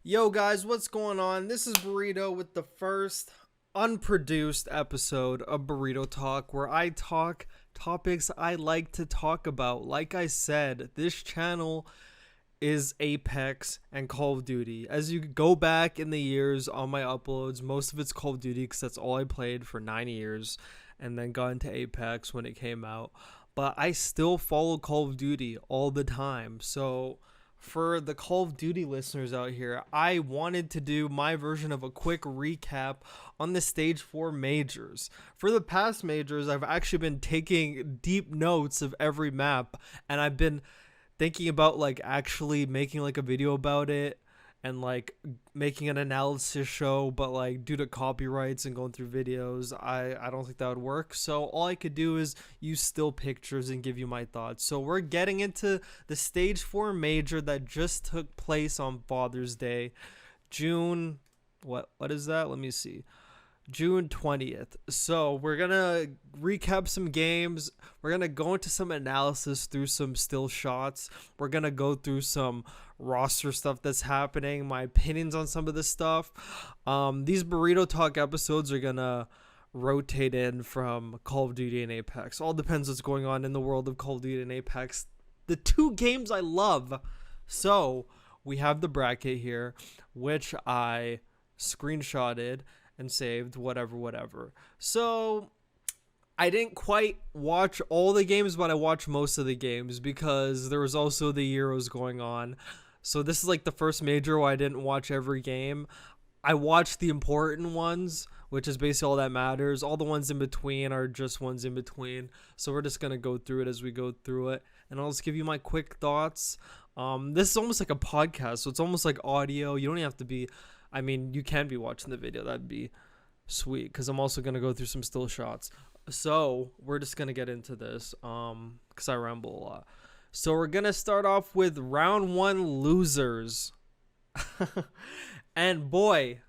Yo guys, what's going on? This is Burrito with the first unproduced episode of Burrito Talk, where I talk topics I like to talk about. Like I said, this channel is Apex and Call of Duty. As you go back in the years on my uploads, most of it's Call of Duty because that's all I played for 9 years, and then got into Apex when it came out. But I still follow Call of Duty all the time, so for the Call of Duty listeners out here, I wanted to do my version of a quick recap on the Stage 4 majors. For the past majors, I've actually been taking deep notes of every map, and I've been thinking about like actually making like a video about it and like making an analysis show, but like due to copyrights and going through videos, I don't think that would work. So all I could do is use still pictures and give you my thoughts. So we're getting into the Stage 4 major that just took place on Father's Day, June, what is that? Let me see. June 20th. So we're gonna recap some games. We're gonna go into some analysis through some still shots. We're gonna go through some roster stuff that's happening, my opinions on some of this stuff. These Burrito Talk episodes are gonna rotate in from Call of Duty and Apex. All depends what's going on in the world of Call of Duty and Apex, the two games I love. So we have the bracket here, which I screenshotted and saved, whatever. So I didn't quite watch all the games, but I watched most of the games because there was also the Euros going on. So this is like the first major where I didn't watch every game. I watched the important ones, which is basically all that matters. All the ones in between are just ones in between. So we're just going to go through it as we go through it. And I'll just give you my quick thoughts. This is almost like a podcast, so it's almost like audio. You don't have to be... I mean, you can be watching the video. That'd be sweet because I'm also going to go through some still shots. So we're just going to get into this because I ramble a lot. So we're going to start off with round one losers. And boy,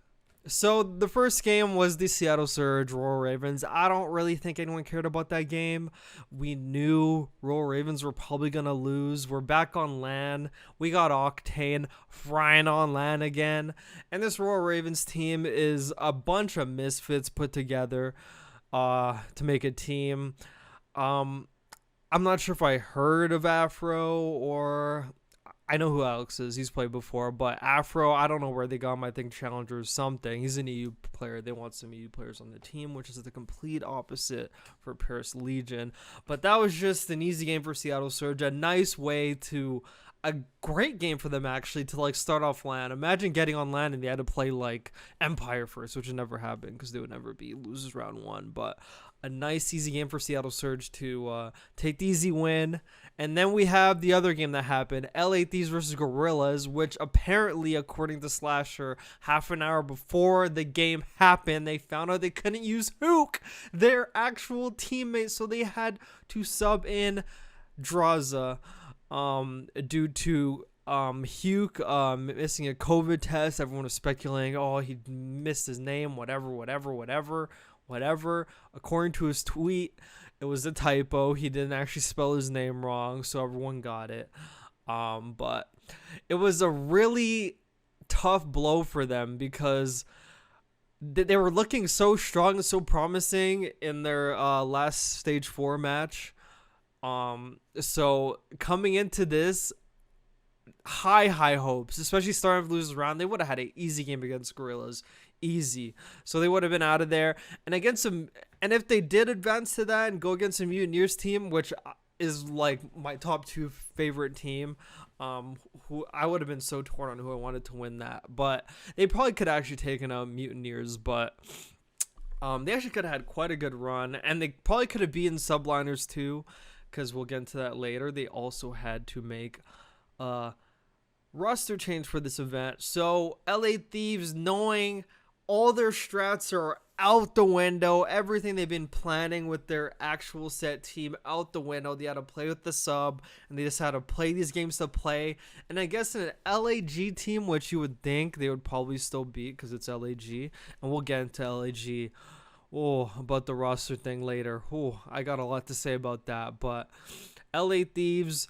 so the first game was the Seattle Surge, Royal Ravens. I don't really think anyone cared about that game. We knew Royal Ravens were probably going to lose. We're back on LAN. We got Octane frying on LAN again. And this Royal Ravens team is a bunch of misfits put together to make a team. I'm not sure if I heard of Afro or... I know who Alex is. He's played before. But Afro, I don't know where they got him. I think Challenger or something. He's an EU player. They want some EU players on the team, which is the complete opposite for Paris Legion. But that was just an easy game for Seattle Surge. A nice way to... A great game for them, actually, to like start off LAN. Imagine getting on LAN and they had to play like Empire first, which would never happen because they would never be losers round one. But a nice, easy game for Seattle Surge to take the easy win. And then we have the other game that happened, LA Thieves versus Gorillas, which apparently, according to Slasher, half an hour before the game happened, they found out they couldn't use Hook, their actual teammate, so they had to sub in Draza due to Hugh missing a COVID test. Everyone was speculating, oh, he missed his name, whatever. According to his tweet, it was a typo. He didn't actually spell his name wrong, so everyone got it. But it was a really tough blow for them because they were looking so strong and so promising in their last Stage 4 match. So coming into this, high hopes, especially starting with losers round. They would have had an easy game against Gorillas. Easy. So they would have been out of there. And against some, and if they did advance to that and go against a Mutineers team, which is like my top 2 favorite team, who I would have been so torn on who I wanted to win that. But they probably could have actually taken out Mutineers, but they actually could have had quite a good run, and they probably could have beaten Subliners too, because we'll get into that later. They also had to make roster change for this event. So LA Thieves, knowing all their strats are out the window, everything they've been planning with their actual set team out the window. They had to play with the sub, and they just had to play these games to play. And I guess an LAG team, which you would think they would probably still beat because it's LAG, and we'll get into LAG about the roster thing later. I got a lot to say about that. But LA Thieves,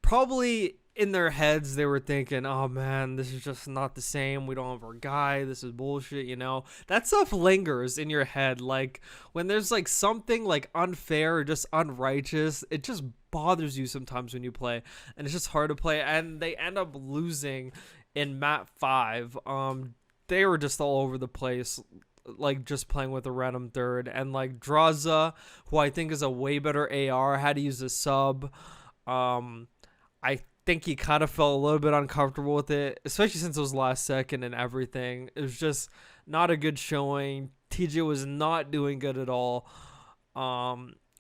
probably in their heads they were thinking, oh man, this is just not the same, we don't have our guy, this is bullshit, that stuff lingers in your head. Like when there's like something like unfair or just unrighteous, it just bothers you sometimes when you play, and it's just hard to play. And they end up losing in map 5. They were just all over the place, like just playing with a random third, and like Draza, who I think is a way better AR, had to use a sub. I think he kind of felt a little bit uncomfortable with it, especially since it was last second and everything. It was just not a good showing. TJ was not doing good at all,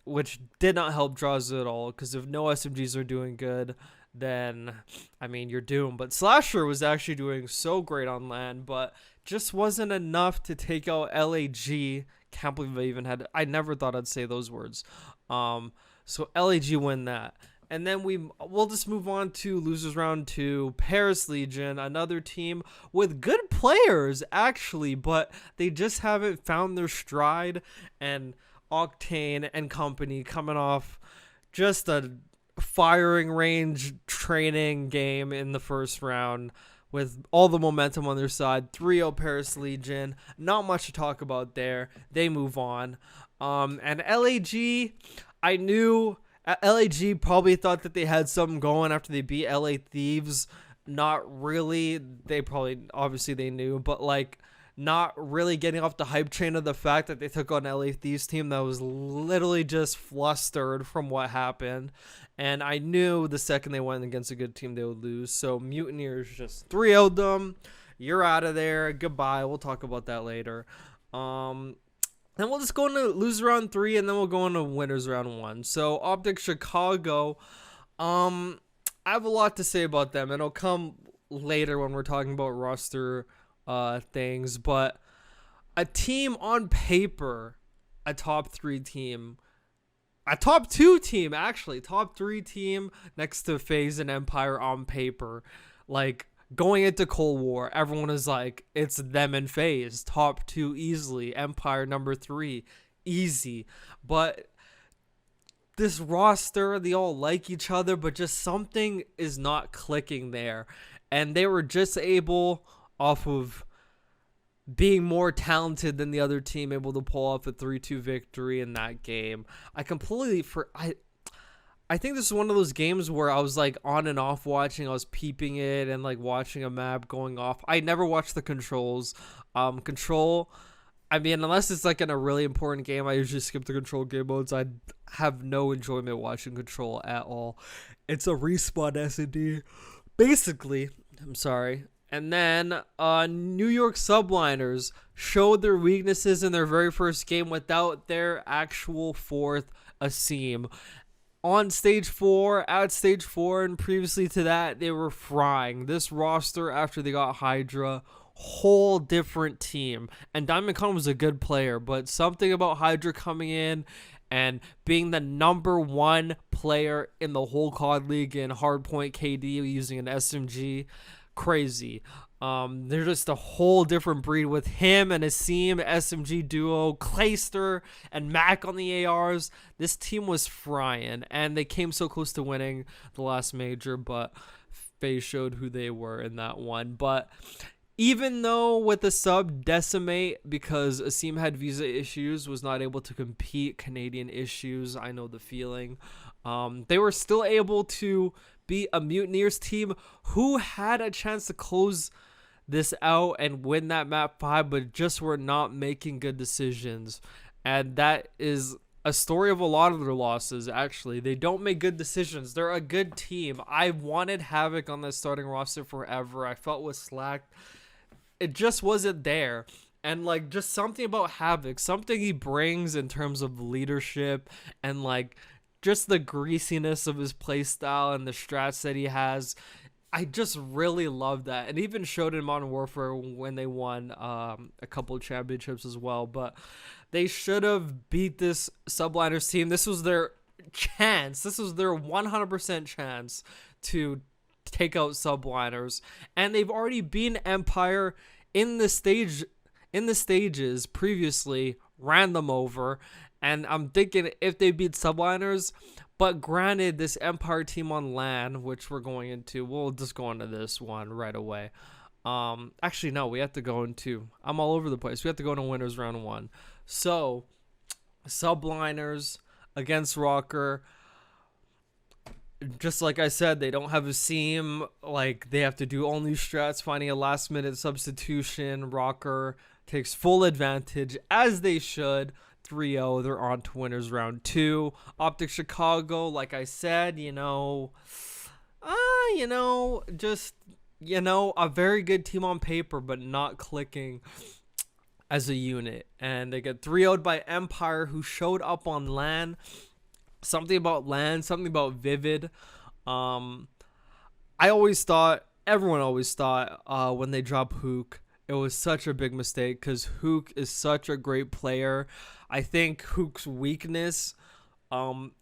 which did not help Draza at all, because if no SMGs are doing good, then, I mean, you're doomed. But Slasher was actually doing so great on land, but just wasn't enough to take out LAG. Can't believe I even had, I never thought I'd say those words. So LAG win that. And then we'll just move on to losers round 2. Paris Legion, another team with good players actually, but they just haven't found their stride. And Octane and company coming off just a firing range training game in the first round with all the momentum on their side. 3-0 Paris Legion. Not much to talk about there. They move on. And LAG, I knew LAG probably thought that they had something going after they beat LA Thieves. Not really. They probably, obviously they knew, but like not really getting off the hype train of the fact that they took on LA Thieves team that was literally just flustered from what happened. And I knew the second they went against a good team, they would lose. So Mutineers just 3-0'd them. You're out of there. Goodbye. We'll talk about that later. Then we'll just go into loser round 3, and then we'll go into winners round 1. So Optic Chicago, I have a lot to say about them, and it'll come later when we're talking about roster things. But a team on paper, a top 3 team, a top 2 team actually, top 3 team next to FaZe and Empire on paper, like. Going into Cold War, everyone is like, it's them and FaZe. Top 2 easily. Empire number 3. Easy. But this roster, they all like each other, but just something is not clicking there. And they were just able, off of being more talented than the other team, able to pull off a 3-2 victory in that game. I think this is one of those games where I was like on and off watching. I was peeping it and like watching a map going off. I never watched the controls. Control, I mean, unless it's like in a really important game, I usually skip the control game modes. I have no enjoyment watching control at all. It's a respawn S&D, basically. I'm sorry. And then New York Subliners showed their weaknesses in their very first game without their actual fourth Asim. On stage 4, at stage 4, and previously to that, they were frying. This roster, after they got Hydra, whole different team. And Diamond Con was a good player, but something about Hydra coming in and being the number 1 player in the whole COD League in hardpoint KD using an SMG, crazy. They're just a whole different breed with him and Asim, SMG duo, Clayster, and Mac on the ARs. This team was frying, and they came so close to winning the last major, but FaZe showed who they were in that one. But even though with the sub decimate, because Asim had visa issues, was not able to compete, Canadian issues, I know the feeling, they were still able to beat a Mutineers team who had a chance to close this out and win that map 5, but just were not making good decisions. And that is a story of a lot of their losses. Actually, they don't make good decisions. They're a good team. I wanted Havoc on the starting roster forever. I felt was slacked. It just wasn't there. And like, just something about Havoc, something he brings in terms of leadership and like just the greasiness of his play style and the strats that he has. I just really love that. And even showed in Modern Warfare when they won a couple of championships as well. But they should have beat this Subliners team. This was their chance. This was their 100% chance to take out Subliners. And they've already beaten Empire in the stages previously, ran them over. And I'm thinking if they beat Subliners, But granted, this Empire team on land, which we're going into, we'll just go into this one right away. Actually, no, we have to go into, I'm all over the place. We have to go into winners round 1. So, subliners against Rocker. Just like I said, they don't have a seam. Like, they have to do all new strats, finding a last minute substitution. Rocker takes full advantage, as they should. 3-0, they're on to winners round 2. Optic Chicago, like I said, just, a very good team on paper, but not clicking as a unit. And they get 3-0'd by Empire, who showed up on LAN. Something about LAN, something about Vivid. Everyone always thought, when they drop Hook, it was such a big mistake, because Hook is such a great player. I think Hook's weakness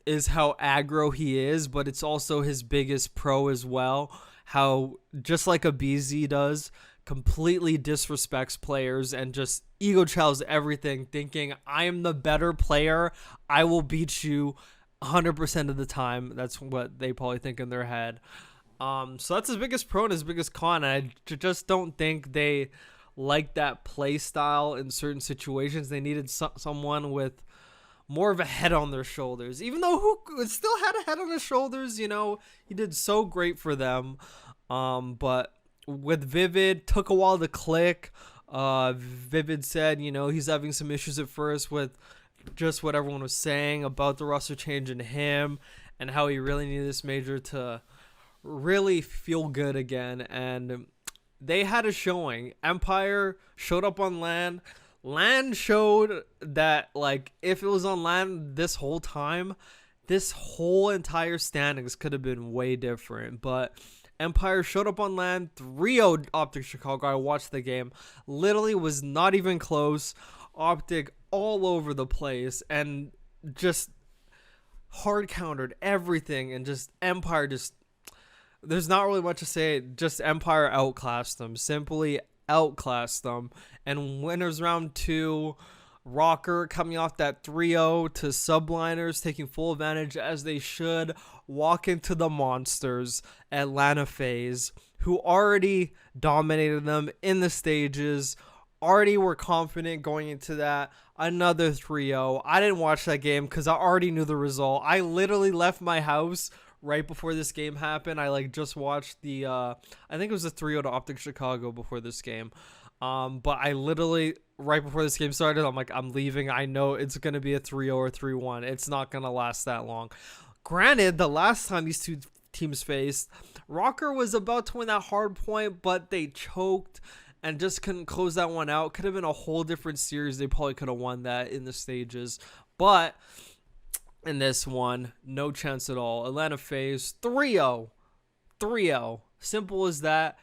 is how aggro he is, but it's also his biggest pro as well. How, just like a BZ does, completely disrespects players and just ego chows everything, thinking, I am the better player, I will beat you 100% of the time. That's what they probably think in their head. So that's his biggest pro and his biggest con. And I just don't think they like that play style in certain situations. They needed someone with more of a head on their shoulders. Even though Hook still had a head on his shoulders, he did so great for them. But with Vivid, took a while to click. Vivid said, he's having some issues at first with just what everyone was saying about the roster change in him and how he really needed this major to really feel good again. And they had a showing. Empire showed up on LAN. LAN showed that, if it was on LAN this whole time, this whole entire standings could have been way different. But Empire showed up on LAN, 3-0 Optic Chicago. I watched the game. Literally was not even close. Optic all over the place and just hard countered everything, and just Empire there's not really much to say. Just Empire outclassed them. Simply outclassed them. And winners round 2, Rocker coming off that 3-0 to subliners, taking full advantage as they should, walk into the monsters, Atlanta FaZe, who already dominated them in the stages, already were confident going into that. Another 3-0. I didn't watch that game because I already knew the result. I literally left my house right before this game happened. I just watched the I think it was a 3-0 to Optic Chicago before this game. But I literally, right before this game started, I'm like, I'm leaving. I know it's going to be a 3-0 or 3-1. It's not going to last that long. Granted, the last time these two teams faced, Rocker was about to win that hard point, but they choked and just couldn't close that one out. Could have been a whole different series. They probably could have won that in the stages. But in this one, no chance at all. Atlanta FaZe, 3-0. 3-0. Simple as that.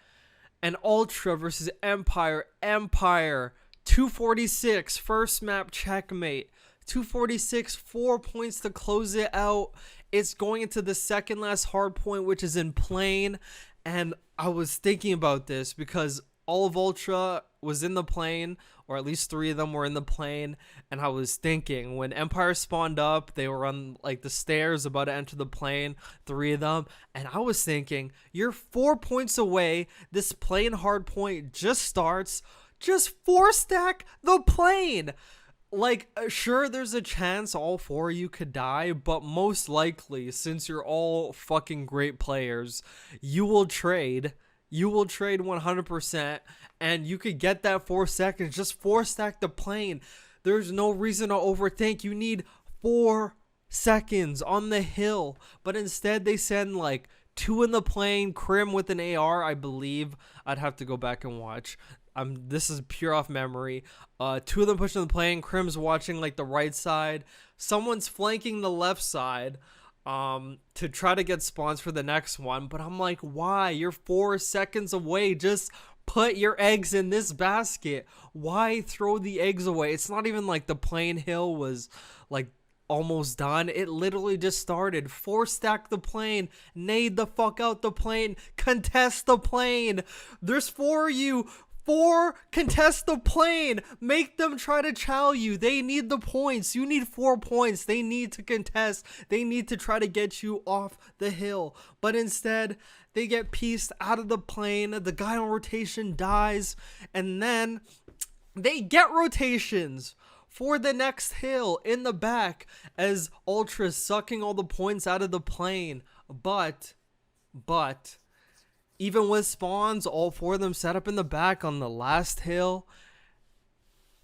And Ultra versus Empire. Empire, 246. First map checkmate. 246, 4 points to close it out. It's going into the second last hard point, which is in plane. And I was thinking about this because all of Ultra was in the plane, or at least 3 of them were in the plane. And I was thinking, when Empire spawned up, they were on the stairs about to enter the plane, 3 of them. And I was thinking, you're 4 points away. This plane hard point just starts. Just 4-stack the plane. Sure, there's a chance all 4 of you could die, but most likely, since you're all fucking great players, you will trade. You will trade 100%, and you could get that 4 seconds. Just 4-stack the plane. There's no reason to overthink. You need 4 seconds on the hill, but instead they send 2 in the plane, Crim with an AR, I believe. I'd have to go back and watch. This is pure off memory. 2 of them pushing the plane. Crim's watching the right side. Someone's flanking the left side to try to get spawns for the next one. But I'm like, why? You're 4 seconds away. Just put your eggs in this basket. Why throw the eggs away? It's not even the plane hill was almost done. It literally just started. 4-stack the plane. Nade the fuck out the plane. Contest the plane. There's 4 of you. 4, contest the plane. Make them try to chow you. They need the points. You need 4 points. They need to contest. They need to try to get you off the hill. But instead, they get pieced out of the plane. The guy on rotation dies. And then they get rotations for the next hill in the back as Ultra's sucking all the points out of the plane. But even with spawns, all 4 of them set up in the back on the last hill,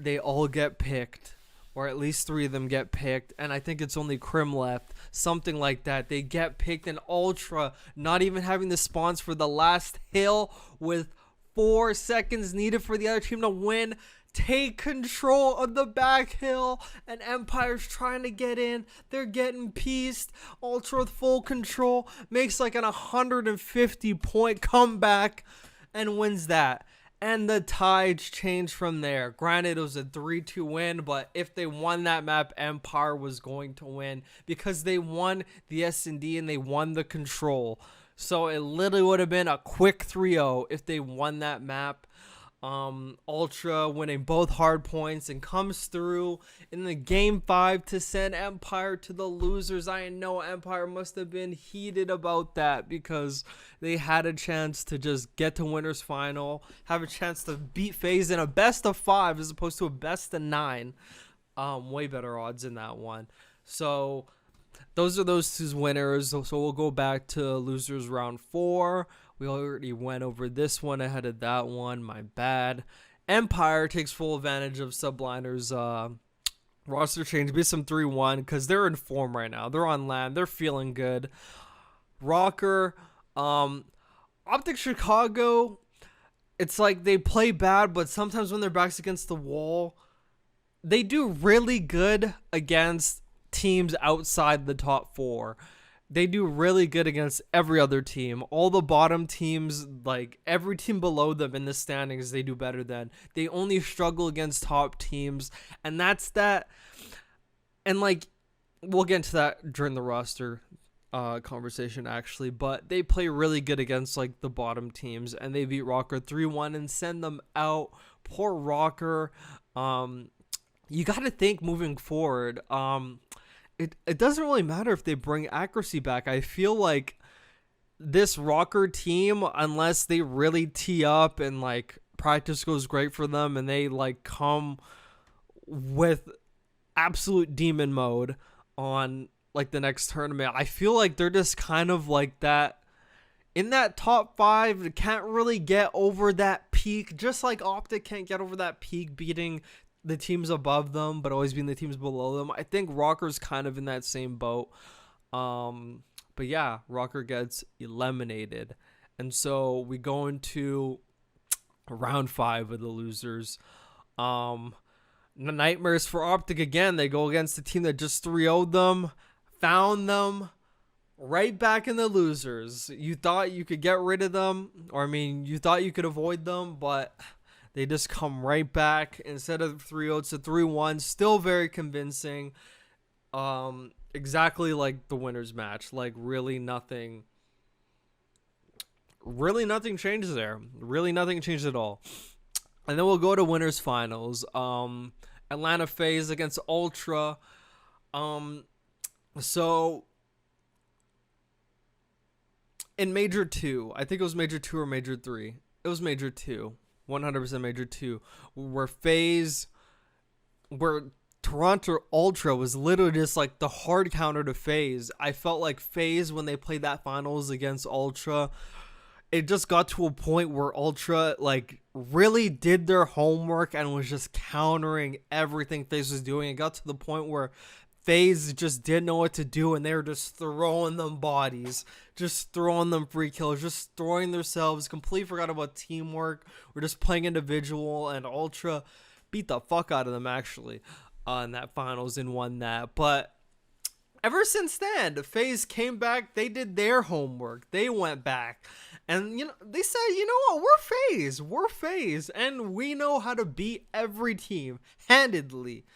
they all get picked. Or at least 3 of them get picked. And I think it's only Crim left. Something like that. They get picked, and Ultra, not even having the spawns for the last hill with 4 seconds needed for the other team to win, take control of the back hill, and Empire's trying to get in. They're getting pieced. Ultra with full control makes like an 150 point comeback and wins that. And the tides change from there. Granted, it was a 3-2 win, but if they won that map, Empire was going to win because they won the S&D and they won the control. So it literally would have been a quick 3-0 if they won that map. Ultra winning both hard points and comes through in the game 5 to send Empire to the losers. I know Empire must have been heated about that because they had a chance to just get to winners final, have a chance to beat FaZe in a best of 5 as opposed to a best of 9. Way better odds in that one. So those are those 2 winners. So we'll go back to losers round 4. We already went over this one ahead of that one. My bad. Empire takes full advantage of Subliner's roster change. Beats them 3-1 because they're in form right now. They're on land. They're feeling good. Rocker, Optic Chicago, it's like they play bad, but sometimes when their back's against the wall, they do really good against teams outside the top 4. They do really good against every other team. All the bottom teams, like every team below them in the standings, they do better than. They only struggle against top teams, and that's that. And like, we'll get into that during the roster conversation actually, but they play really good against like the bottom teams, and they beat Rocker 3-1 and send them out. Poor Rocker. You got to think moving forward. It doesn't really matter if they bring accuracy back. I feel like this Rocker team, unless they really tee up and like practice goes great for them and they like come with absolute demon mode on like the next tournament, I feel like they're just kind of like that in that top 5. They can't really get over that peak, just like Optic can't get over that peak beating the teams above them, but always being the teams below them. I think Rocker's kind of in that same boat. But yeah, Rocker gets eliminated. And so we go into round 5 of the losers. Nightmares for Optic again. They go against the team that just 3-0'd them, found them, right back in the losers. You thought you could get rid of them, or I mean, you thought you could avoid them, but they just come right back. Instead of 3-0, it's a 3-1. Still very convincing. Exactly like the winners match. Like really nothing changes there. Really nothing changed at all. And then we'll go to winners finals. Atlanta FaZe against Ultra. So in Major 2, I think it was Major 2 or Major 3. It was Major 2. 100% Major 2, where Toronto Ultra was literally just like the hard counter to FaZe. I felt like FaZe, when they played that finals against Ultra, it just got to a point where Ultra like really did their homework and was just countering everything FaZe was doing. It got to the point where FaZe just didn't know what to do, and they were just throwing them bodies, just throwing them free kills, just throwing themselves, completely forgot about teamwork. We're just playing individual, and Ultra beat the fuck out of them actually in that finals and won that. But ever since then, FaZe came back, they did their homework, they went back, and they said, you know what, we're FaZe, and we know how to beat every team handedly.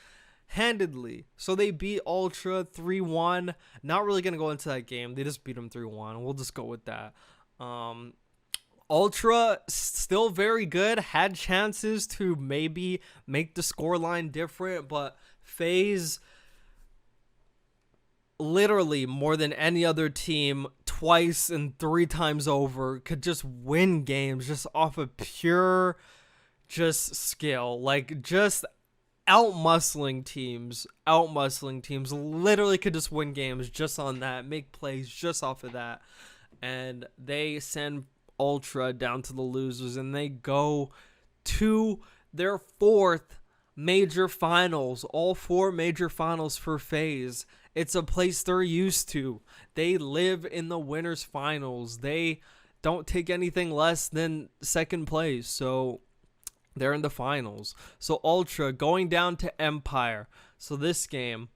So they beat Ultra 3-1. Not really gonna go into that game. They just beat them 3-1. We'll just go with that. Ultra still very good, had chances to maybe make the scoreline different, but FaZe literally more than any other team twice and 3 times over could just win games just off of pure just skill, like just outmuscling teams literally could just win games just on that, make plays just off of that. And they send Ultra down to the losers, and they go to their 4th major finals, all 4 major finals for FaZe. It's a place they're used to. They live in the winners finals. They don't take anything less than 2nd place, so they're in the finals. So Ultra going down to Empire. So this game,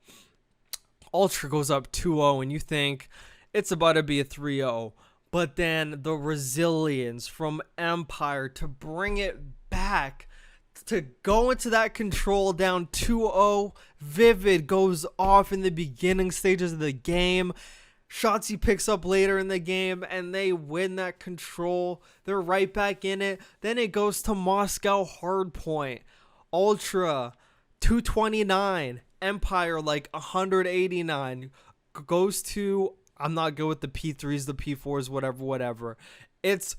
Ultra goes up 2-0, and you think it's about to be a 3-0. But then the resilience from Empire to bring it back, to go into that control down 2-0. Vivid goes off in the beginning stages of the game. Shotzzy picks up later in the game, and they win that control. They're right back in it. Then it goes to Moscow Hardpoint. Ultra 229. Empire like 189. Goes to, I'm not good with the P3s, the P4s, whatever. It's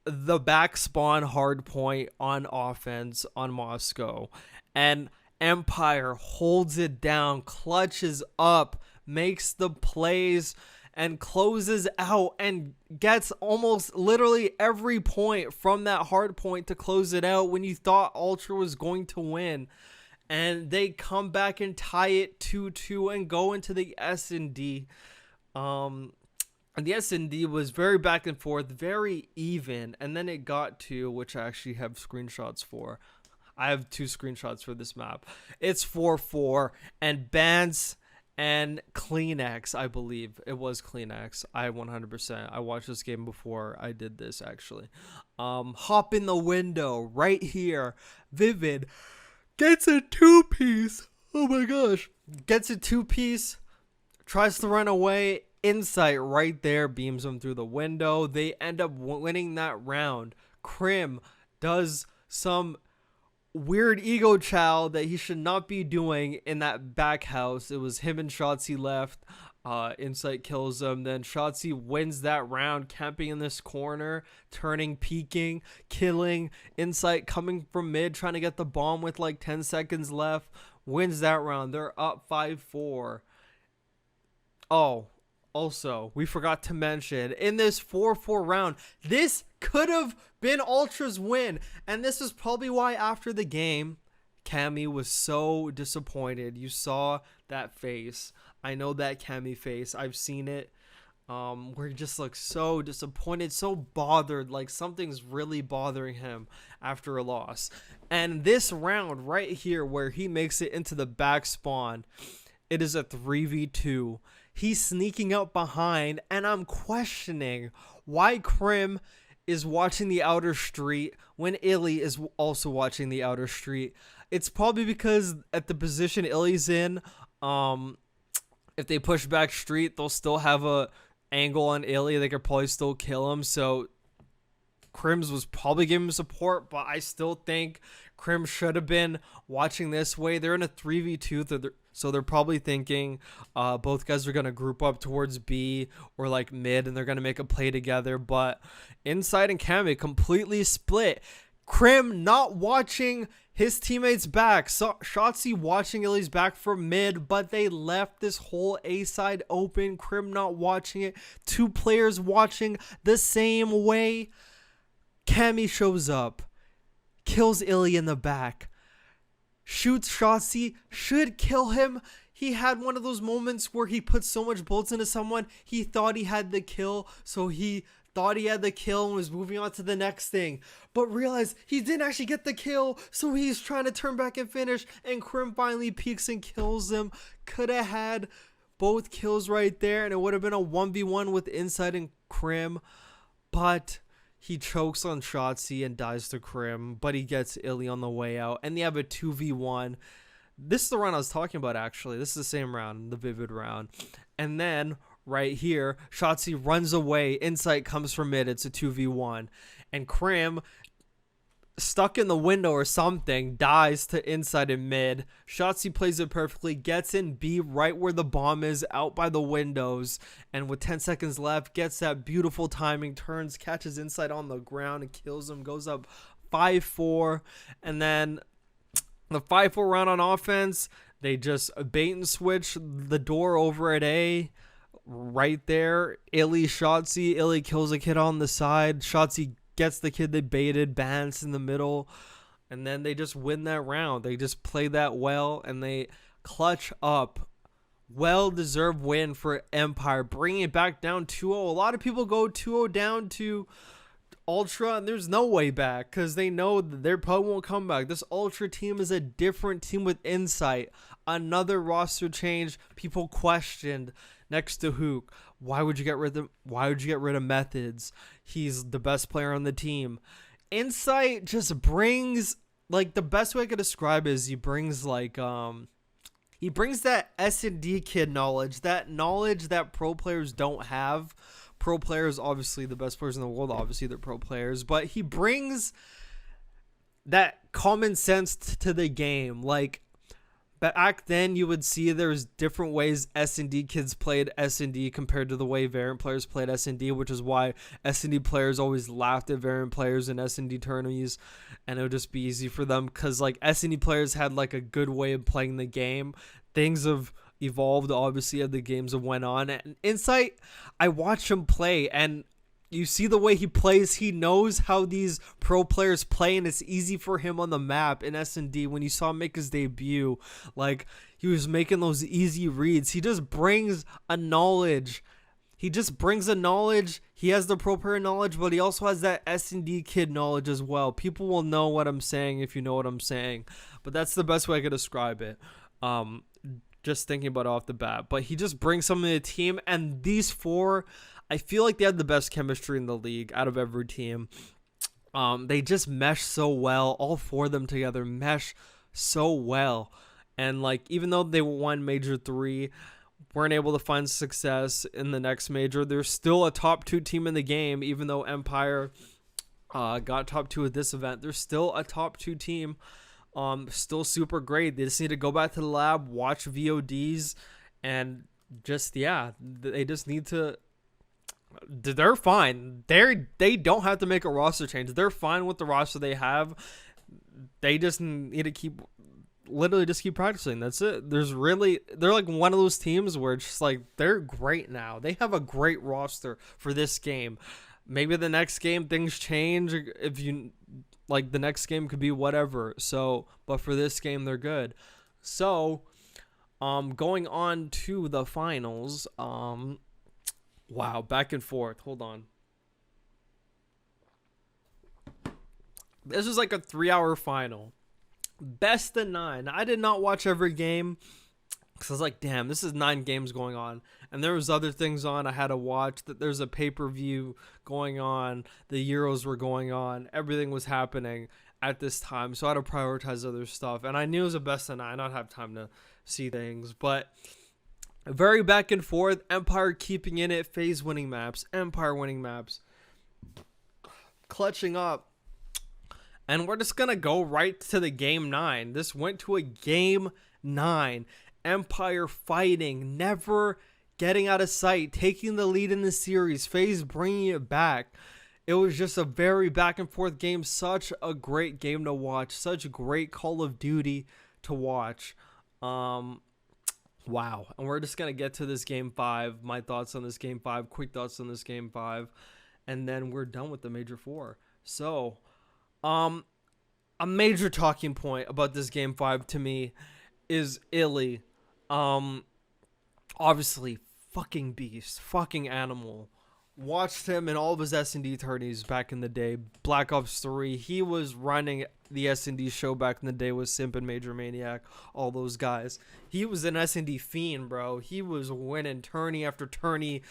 the back spawn Hardpoint on offense on Moscow. And Empire holds it down, clutches up, makes the plays, and closes out and gets almost literally every point from that Hardpoint to close it out when you thought Ultra was going to win. And they come back and tie it 2-2 and go into the S&D. And the S&D was very back and forth, very even. And then it got to, which I actually have screenshots for. I have 2 screenshots for this map. It's 4-4, and Bans and Kleenex, I believe. It was Kleenex. I 100%. I watched this game before I did this, actually. Hop in the window right here. Vivid gets a 2-piece. Oh my gosh. Gets a 2-piece. Tries to run away. Insight right there beams him through the window. They end up winning that round. Crim does some weird ego chow that he should not be doing in that back house. It was him and Shotzzy left. Insight kills him. Then Shotzzy wins that round, camping in this corner, turning, peeking, killing. Insight coming from mid, trying to get the bomb with like 10 seconds left. Wins that round. They're up 5-4. Oh, also, we forgot to mention, in this 4-4 round, this could have been Ultra's win. And this is probably why after the game, Cammy was so disappointed. You saw that face. I know that Cammy face. I've seen it. Where he just looks so disappointed, so bothered, like something's really bothering him after a loss. And this round right here where he makes it into the back spawn, it is a 3v2. He's sneaking up behind, and I'm questioning why Crim is watching the outer street when Illy is also watching the outer street. It's probably because at the position Illy's in, if they push back street, they'll still have a angle on Illy. They could probably still kill him. So Crims was probably giving him support, but I still think Crim should have been watching this way. They're in a 3v2, so they're probably thinking both guys are going to group up towards B or like mid, and they're going to make a play together. But Inside and Cammy completely split. Crim not watching his teammates back. So Shotzzy watching Illy's back from mid, but they left this whole A side open. Crim not watching it. 2 players watching the same way. Cammy shows up, kills Illy in the back, shoots Shotzzy, should kill him. He had one of those moments where he put so much bullets into someone, he thought he had the kill, so he thought he had the kill and was moving on to the next thing, but realized he didn't actually get the kill, so he's trying to turn back and finish, and Crim finally peeks and kills him. Could have had both kills right there, and it would have been a 1v1 with Inside and Crim, but he chokes on Shotzzy and dies to Crim, but he gets Illy on the way out, and they have a 2v1. This is the round I was talking about, actually. This is the same round, the Vivid round. And then, right here, Shotzzy runs away. Insight comes from mid. It's a 2v1. and Cram, stuck in the window or something, dies to inside and mid. Shotzi plays it perfectly, gets in B right where the bomb is, out by the windows, and with 10 seconds left, gets that beautiful timing, turns, catches inside on the ground and kills him, goes up 5-4, and then the 5-4 round on offense, they just bait and switch the door over at A. Right there, Illy Shotzi. Illy kills a kid on the side. Shotzi gets the kid they baited, bans in the middle, and then they just win that round. They just play that well, and they clutch up. Well-deserved win for Empire, bringing it back down 2-0. A lot of people go 2-0 down to Ultra, and there's no way back because they know that their probably won't come back. This Ultra team is a different team with insight. Another roster change. People questioned next to Hook. Why would you get rid of Methods? He's the best player on the team. Insight just brings, like, the best way I could describe it is he brings that S&D kid knowledge, that pro players don't have. Pro players, obviously the best players in the world, obviously they're pro players, but he brings that common sense to the game. Like, back then you would see there's different ways S&D kids played S&D compared to the way variant players played S&D, which is why S&D players always laughed at variant players in S&D tourneys, and it would just be easy for them because, like, S&D players had, like, a good way of playing the game. Things have evolved, obviously, as the games have went on. And Insight, I watch him play, and you see the way he plays. He knows how these pro players play, and it's easy for him on the map in S&D. When you saw him make his debut, like, he was making those easy reads. He just brings a knowledge. He has the pro player knowledge, but he also has that S&D kid knowledge as well. People will know what I'm saying if you know what I'm saying. But that's the best way I could describe it. Just thinking about it off the bat. But he just brings something to the team, and these four, I feel like they had the best chemistry in the league out of every team. They just mesh so well. All four of them together mesh so well. And, like, even though they won Major 3, weren't able to find success in the next Major, they're still a top 2 team in the game. Even though Empire got top 2 at this event, they're still a top 2 team. Still super great. They just need to go back to the lab, watch VODs, and just, yeah, they just need to. They're fine. They don't have to make a roster change. They're fine with the roster they have. They just need to keep practicing. That's it. They're like one of those teams where it's just like they're great now. They have a great roster for this game. Maybe the next game things change. If you like, the next game could be whatever. So, but for this game they're good. So, going on to the finals. Wow, back and forth. Hold on. This was like a 3-hour final. Best of 9. I did not watch every game because I was like, damn, this is 9 games going on. And there was other things on I had to watch. That there's a pay-per-view going on. The Euros were going on. Everything was happening at this time. So I had to prioritize other stuff. And I knew it was a best of 9. I don't have time to see things. But very back and forth. Empire keeping in it. FaZe winning maps. Empire winning maps. Clutching up. And we're just going to go right to the game 9. This went to a game 9. Empire fighting. Never getting out of sight. Taking the lead in the series. FaZe bringing it back. It was just a very back and forth game. Such a great game to watch. Such a great Call of Duty to watch. Wow. And we're just going to get to this game 5. My thoughts on this game 5. Quick thoughts on this game 5. And then we're done with the Major 4. So, a major talking point about this game 5 to me is Illy. Obviously, fucking beast. Fucking animal. Watched him in all of his S&D tourneys back in the day. Black Ops 3. He was running the S&D show back in the day with Simp and Major Maniac. All those guys. He was an S&D fiend, bro. He was winning tourney after tourney.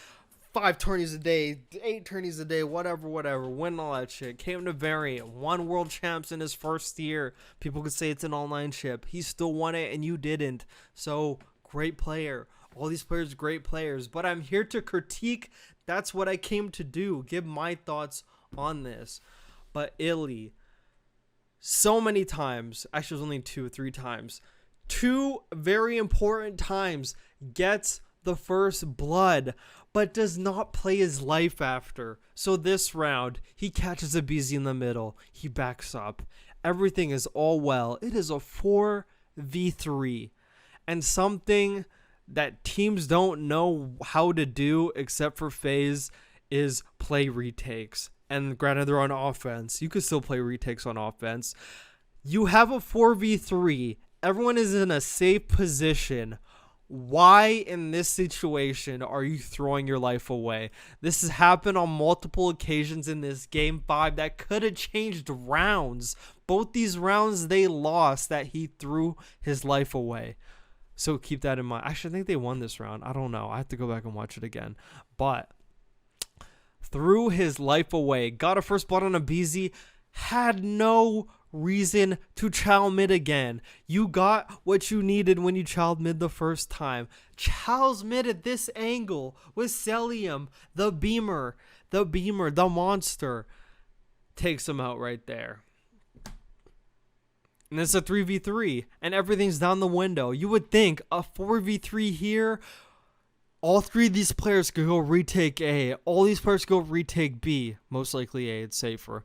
5 tourneys a day, 8 tourneys a day, whatever, winning all that shit. Came to Variant, won World Champs in his first year. People could say it's an online ship. He still won it and you didn't. So, great player. All these players, great players. But I'm here to critique. That's what I came to do. Give my thoughts on this. But Illy, so many times, actually it was only 2 or 3 times, 2 very important times, gets the first blood, but does not play his life after. So this round, he catches a BZ in the middle. He backs up. Everything is all well. It is a 4v3. And something that teams don't know how to do except for FaZe is play retakes. And granted, they're on offense. You could still play retakes on offense. You have a 4v3. Everyone is in a safe position. Why in this situation are you throwing your life away? This has happened on multiple occasions in this game 5 that could have changed rounds. Both these rounds they lost that he threw his life away. So keep that in mind. Actually, I think they won this round. I don't know. I have to go back and watch it again. But threw his life away. Got a first blood on a BZ. Had no reason to child mid again. You got what you needed when you child mid the first time. Child's mid at this angle with Celium, the beamer, the monster. Takes him out right there. And it's a 3v3 and everything's down the window. You would think a 4v3 here, all 3 of these players could go retake A. All these players go retake B. Most likely A, it's safer.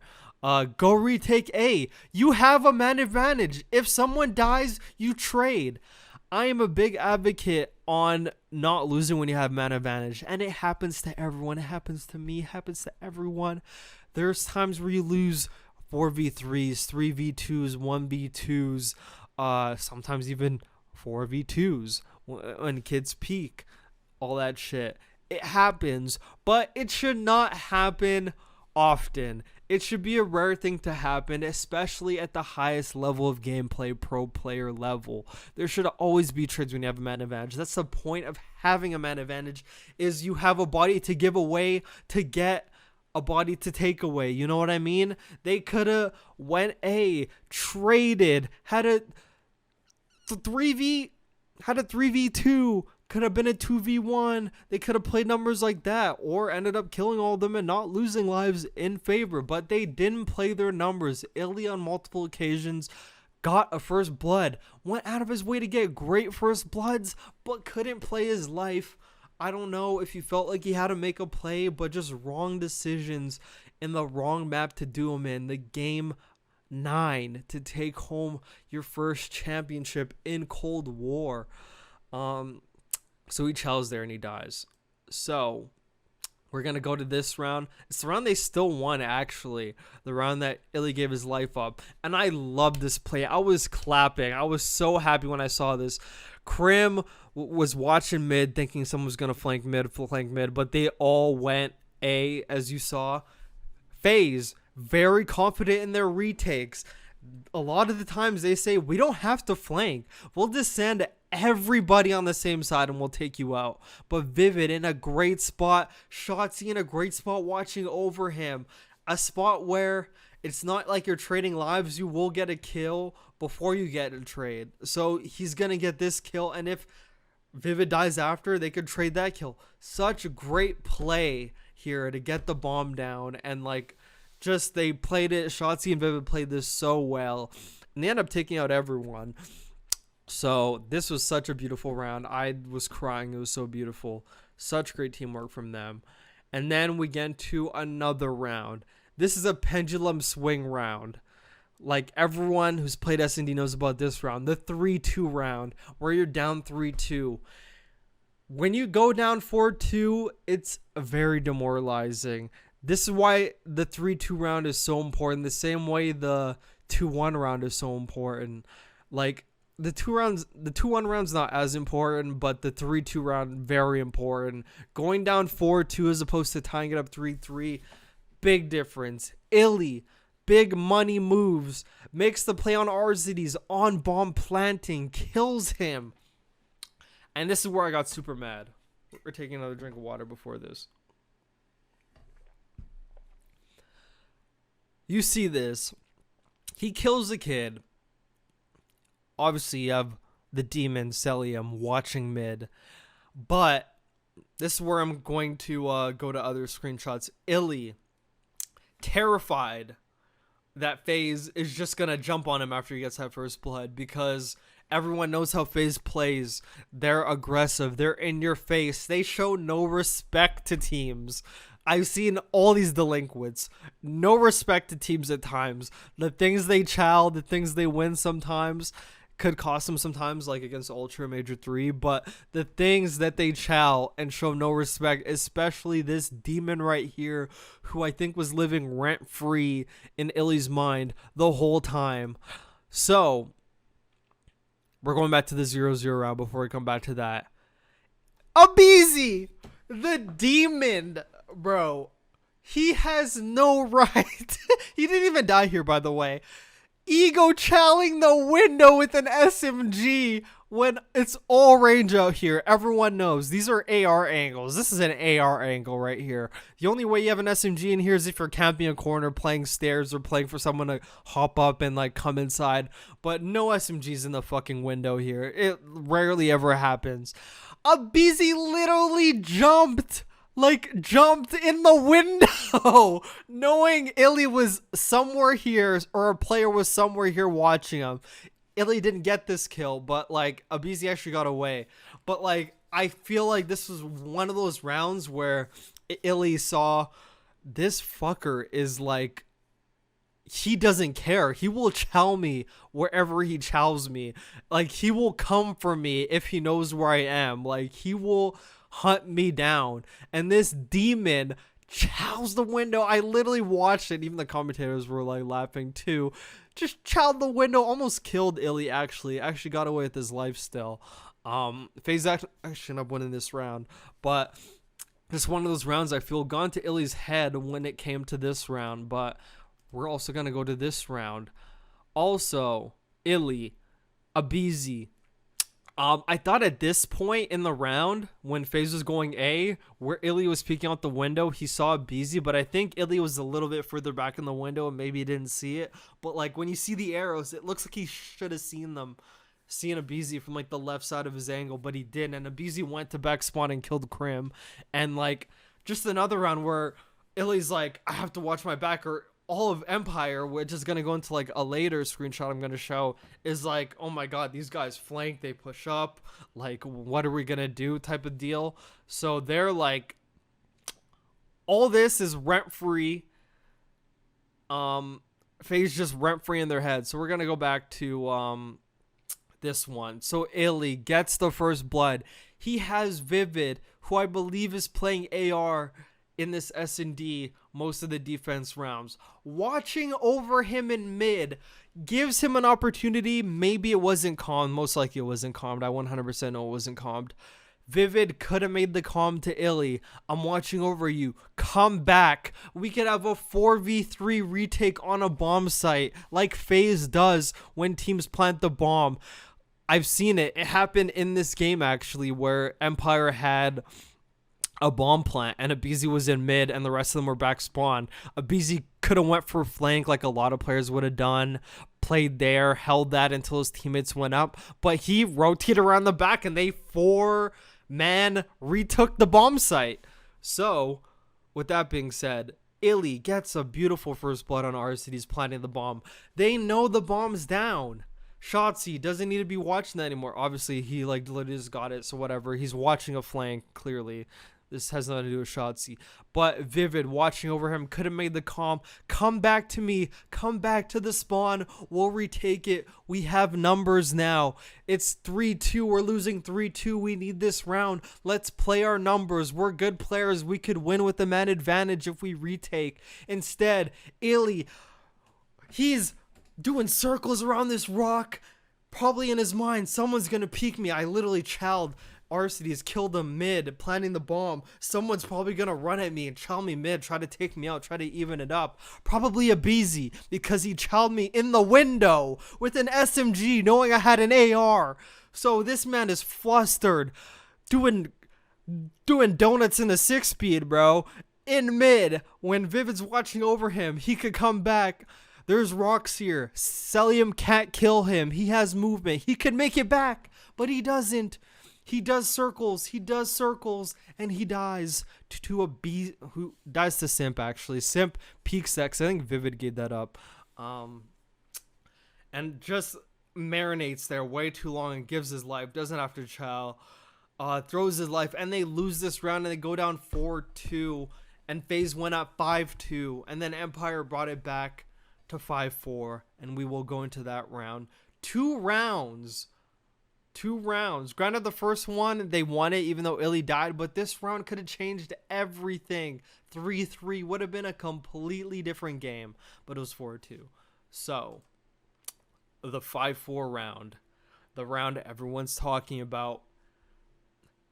Go retake A. You have a man advantage. If someone dies, you trade. I am a big advocate on not losing when you have man advantage. And it happens to everyone. It happens to me. It happens to everyone. There's times where you lose 4v3s, 3v2s, 1v2s, sometimes even 4v2s when kids peak. All that shit. It happens, but it should not happen often. It should be a rare thing to happen, especially at the highest level of gameplay, pro player level. There should always be trades when you have a man advantage. That's the point of having a man advantage, is you have a body to give away to get a body to take away. You know what I mean? They could have went A, traded, had a 3v2, could have been a 2v1. They could have played numbers like that, or ended up killing all of them and not losing lives in favor. But they didn't play their numbers. Illy on multiple occasions got a first blood, went out of his way to get great first bloods, but couldn't play his life. I don't know if he felt like he had to make a play, but just wrong decisions in the wrong map to do them in. The game 9 to take home your first championship in Cold War. So he chows there and he dies. So we're going to go to this round. It's the round they still won, actually. The round that Illy gave his life up. And I love this play. I was clapping. I was so happy when I saw this. Krim was watching mid, thinking someone was going to flank mid, but they all went A, as you saw. FaZe, very confident in their retakes. A lot of the times they say, we don't have to flank. We'll just send everybody on the same side and we'll take you out. But Vivid in a great spot. Shotzi in a great spot watching over him. A spot where it's not like you're trading lives. You will get a kill before you get a trade. So he's going to get this kill. And if Vivid dies after, they could trade that kill. Such a great play here to get the bomb down. And like, just they played it. Shotzi and Vivid played this so well. And they end up taking out everyone. So this was such a beautiful round. I was crying. It was so beautiful. Such great teamwork from them. And then we get to another round. This is a pendulum swing round. Like everyone who's played S&D knows about this round. The 3-2 round where you're down 3-2. When you go down 4-2, it's very demoralizing. This is why the 3-2 round is so important. The same way the 2-1 round is so important. Like the 2-1 round's not as important, but the 3-2 round very important. Going down 4-2 as opposed to tying it up 3-3, big difference. Illy, big money moves, makes the play on RZD's on bomb planting, kills him. And this is where I got super mad. We're taking another drink of water before this. You see this. He kills the kid. Obviously, you have the demon Celium watching mid. But this is where I'm going to go to other screenshots. Illy, terrified, that FaZe is just gonna jump on him after he gets that first blood, because everyone knows how FaZe plays. They're aggressive. They're in your face. They show no respect to teams. I've seen all these delinquents. No respect to teams at times. The things they chow, the things they win sometimes could cost them sometimes, like against Ultra Major 3, but the things that they chow and show no respect, especially this demon right here, who I think was living rent-free in Illy's mind the whole time. So, we're going back to the 0-0 round before we come back to that. Abizi! The demon, bro. He has no right. He didn't even die here, by the way. Ego chowing the window with an SMG when it's all range out here. Everyone knows these are AR angles. This is an AR angle right here. The only way you have an SMG in here is if you're camping a corner, playing stairs, or playing for someone to hop up and like come inside. But no SMGs in the fucking window here. It rarely ever happens. Abizi literally jumped in the window, knowing Illy was somewhere here, or a player was somewhere here watching him. Illy didn't get this kill, but like Abizi actually got away. But like, I feel like this was one of those rounds where Illy saw this fucker is like, he doesn't care. He will chow me wherever he chows me. Like, he will come for me if he knows where I am. Like, he will hunt me down. And this demon chows the window. I literally watched it. Even the commentators were like laughing too. Just chowed the window. Almost killed Illy, actually. Actually got away with his life still. FaZe actually ended up winning this round. But it's one of those rounds I feel gone to Illy's head when it came to this round. But we're also going to go to this round. Also, Illy, Abizi. I thought at this point in the round, when FaZe was going A, where Illy was peeking out the window, he saw Abizi, but I think Illy was a little bit further back in the window and maybe he didn't see it. But like, when you see the arrows, it looks like he should have seen Abizi from like the left side of his angle, but he didn't. And Abizi went to back spawn and killed Crim. And like, just another round where Illy's like, I have to watch my back, or all of Empire, which is going to go into like a later screenshot I'm going to show, is like, oh my god, these guys flank, they push up, like, what are we going to do type of deal. So they're like, all this is rent-free. FaZe just rent-free in their head. So we're going to go back to this one. So Illy gets the first blood. He has Vivid, who I believe is playing AR in this S&D most of the defense rounds. Watching over him in mid gives him an opportunity. Maybe it wasn't calmed. Most likely it wasn't calmed. I 100% know it wasn't calmed. Vivid could have made the calm to Illy. I'm watching over you. Come back. We could have a 4v3 retake on a bomb site like FaZe does when teams plant the bomb. I've seen it. It happened in this game actually, where Empire had a bomb plant and Abizi was in mid and the rest of them were back spawn. Abizi could have went for flank like a lot of players would have done, played there, held that until his teammates went up, but he rotated around the back and they 4-man retook the bomb site. So with that being said, Illy gets a beautiful first blood on RCD's planting the bomb. They know the bomb's down. Shotzi doesn't need to be watching that anymore. Obviously he like literally just got it, so whatever. He's watching a flank clearly. This has nothing to do with Shotzi. But Vivid, watching over him, could have made the calm. Come back to me. Come back to the spawn. We'll retake it. We have numbers now. It's 3-2. We're losing 3-2. We need this round. Let's play our numbers. We're good players. We could win with the man advantage if we retake. Instead, Illy, he's doing circles around this rock. Probably in his mind, someone's going to peek me. I literally chowed. RCD has killed him mid, planting the bomb. Someone's probably going to run at me and chow me mid, try to take me out, try to even it up. Probably Abizi, because he chowed me in the window with an SMG, knowing I had an AR. So this man is flustered, doing donuts in the 6-speed, bro. In mid, when Vivid's watching over him, he could come back. There's rocks here. Celium can't kill him. He has movement. He could make it back, but he doesn't. He does circles, and he dies to a B, who dies to Simp, actually. Simp peeks that, because I think Vivid gave that up. Um, and just marinates there way too long and gives his life, doesn't have to chow, throws his life, and they lose this round and they go down 4-2, and FaZe went up 5-2, and then Empire brought it back to 5-4, and we will go into that round. Two rounds. Granted, the first one, they won it even though Illy died, but this round could have changed everything. 3-3 would have been a completely different game, but it was 4-2. So, the 5-4 round, the round everyone's talking about.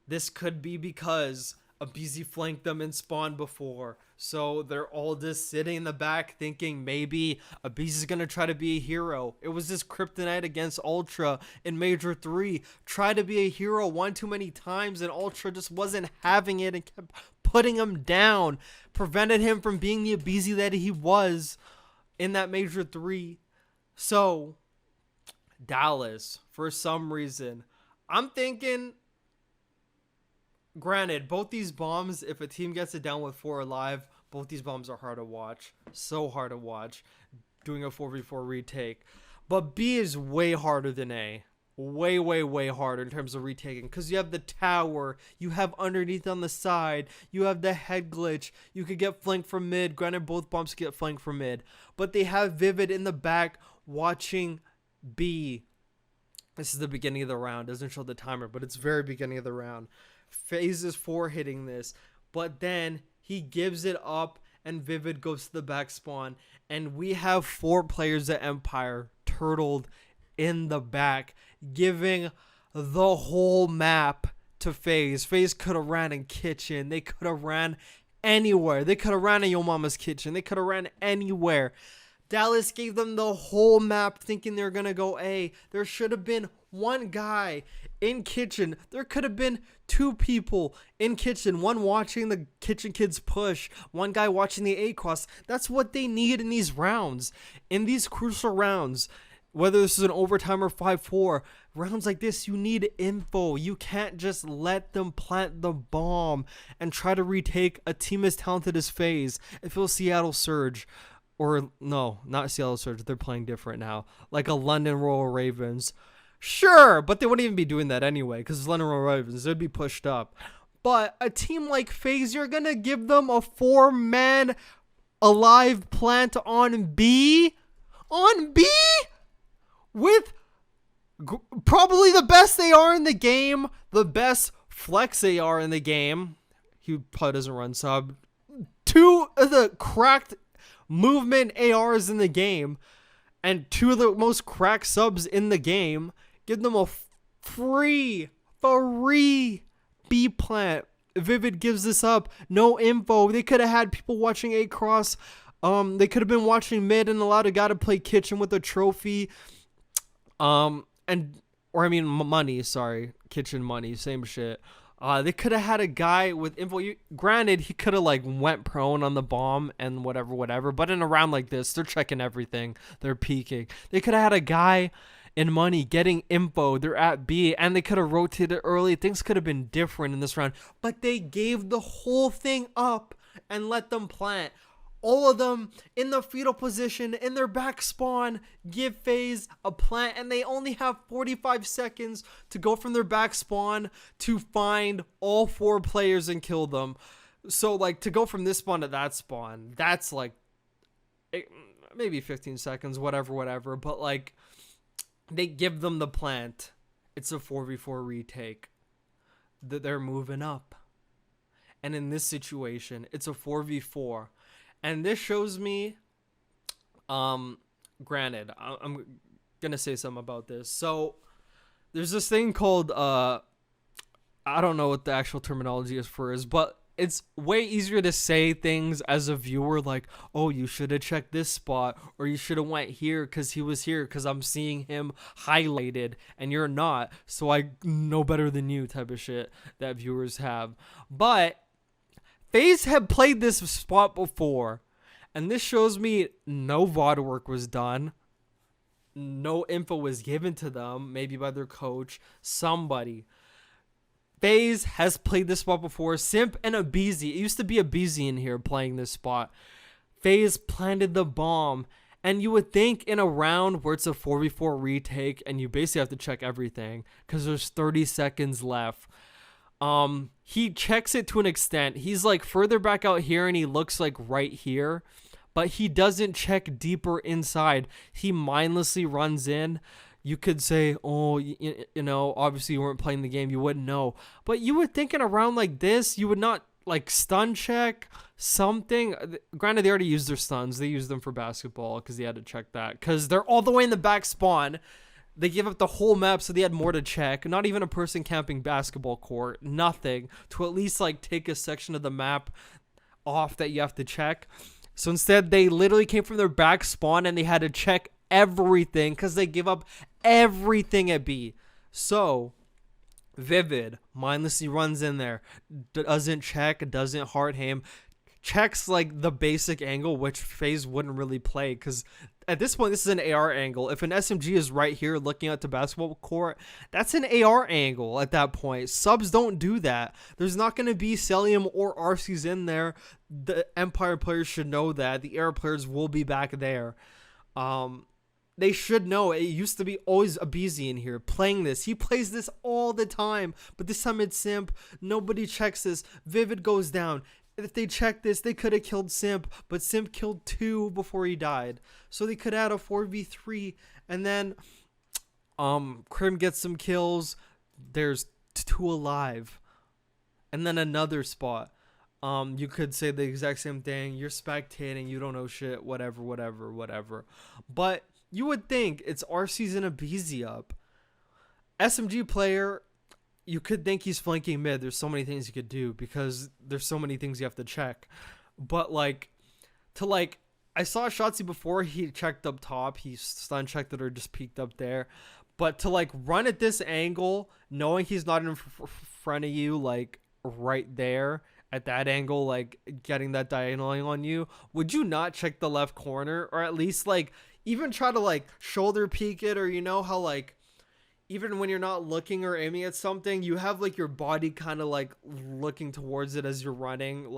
This could be because aBeZy flanked them in spawn before, so they're all just sitting in the back thinking maybe aBeZy's gonna try to be a hero. It was this kryptonite against Ultra in Major 3. Tried to be a hero one too many times, and Ultra just wasn't having it and kept putting him down. Prevented him from being the aBeZy that he was in that Major 3. So, Dallas, for some reason, I'm thinking, granted, both these bombs, if a team gets it down with 4 alive, both these bombs are hard to watch. So hard to watch. Doing a 4v4 retake. But B is way harder than A. Way, way, way harder in terms of retaking. Because you have the tower. You have underneath on the side. You have the head glitch. You could get flanked from mid. Granted, both bombs get flanked from mid. But they have Vivid in the back watching B. This is the beginning of the round. Doesn't show the timer, but it's very beginning of the round. FaZe is 4 hitting this, but then he gives it up and Vivid goes to the back spawn, and we have 4 players at Empire turtled in the back, giving the whole map to FaZe. FaZe could have ran in kitchen. They could have ran anywhere. They could have ran in Yo Mama's kitchen. They could have ran anywhere. Dallas gave them the whole map thinking they were going to go A. There should have been one guy in kitchen. There could have been 2 people in kitchen. One watching the kitchen kids push. One guy watching the A cross. That's what they need in these rounds. In these crucial rounds, whether this is an overtime or 5-4, rounds like this, you need info. You can't just let them plant the bomb and try to retake a team as talented as FaZe. If it was Seattle Surge, or no, not Seattle Surge, they're playing different now, like a London Royal Ravens. Sure, but they wouldn't even be doing that anyway, because it's London Royal Ravens. They'd be pushed up. But a team like FaZe, you're going to give them a 4-man alive plant on B? On B? With probably the best AR in the game, the best flex AR in the game. He probably doesn't run sub. 2 of the cracked movement ARs in the game, and 2 of the most cracked subs in the game. Give them a free B plant. Vivid gives this up. No info. They could have had people watching A cross. They could have been watching mid and allowed a guy to play kitchen with a trophy. Money. Sorry, kitchen money. Same shit. They could have had a guy with info. Granted, he could have went prone on the bomb and whatever. But in a round like this, they're checking everything. They're peeking. They could have had a guy in money getting info. They're at B, and they could have rotated early. Things could have been different in this round. But they gave the whole thing up and let them plant. All of them in the fetal position, in their back spawn, give FaZe a plant, and they only have 45 seconds to go from their back spawn to find all 4 players and kill them. So, to go from this spawn to that spawn, that's, maybe 15 seconds, whatever. But, they give them the plant. It's a 4v4 retake. They're moving up. And in this situation, it's a 4v4. And this shows me, granted, I'm going to say something about this. So, there's this thing called, I don't know what the actual terminology is for is, but it's way easier to say things as a viewer oh, you should have checked this spot, or you should have went here because he was here because I'm seeing him highlighted and you're not, so I know better than you type of shit that viewers have. But FaZe have played this spot before, and this shows me no VOD work was done. No info was given to them, maybe by their coach, somebody. FaZe has played this spot before. Simp and aBeZy. It used to be aBeZy in here playing this spot. FaZe planted the bomb, And you would think in a round where it's a 4v4 retake and you basically have to check everything because there's 30 seconds left. He checks it to an extent. He's like further back out here and he looks like right here, but he doesn't check deeper inside. He mindlessly runs in. You could say, oh, you know, obviously you weren't playing the game. You wouldn't know. But you would think in a round like this, you would not like stun check something. Granted, they already used their stuns. They used them for basketball because they had to check that because they're all the way in the back spawn. They give up the whole map, so they had more to check. Not even a person camping basketball court. Nothing to at least like take a section of the map off that you have to check. So instead, they literally came from their back spawn and they had to check everything because they give up everything at B. So Vivid mindlessly runs in there, doesn't check, doesn't hard aim, checks like the basic angle, which FaZe wouldn't really play because at this point this is an AR angle. If an SMG is right here looking at the basketball court, that's an AR angle at that point. Subs don't do that. There's not going to be Celium or RCs in there. The Empire players should know that. The Air players will be back there. They should know. It used to be always a BZ in here playing this. He plays this all the time, but this time it's Simp. Nobody checks this. Vivid goes down. If they checked this, they could have killed Simp, but Simp killed 2 before he died. So they could add a 4v3, and then Crim gets some kills. There's 2 alive. And then another spot. You could say the exact same thing. You're spectating, you don't know shit, whatever. But you would think it's RC's in a BZ up. SMG player, you could think he's flanking mid. There's so many things you could do because there's so many things you have to check. But I saw Shotzi before he checked up top. He stun checked it or just peeked up there. But to run at this angle, knowing he's not in front of you, right there at that angle, getting that diagonal on you, would you not check the left corner or at least even try to shoulder peek it, or you know how even when you're not looking or aiming at something, you have your body kind of looking towards it as you're running.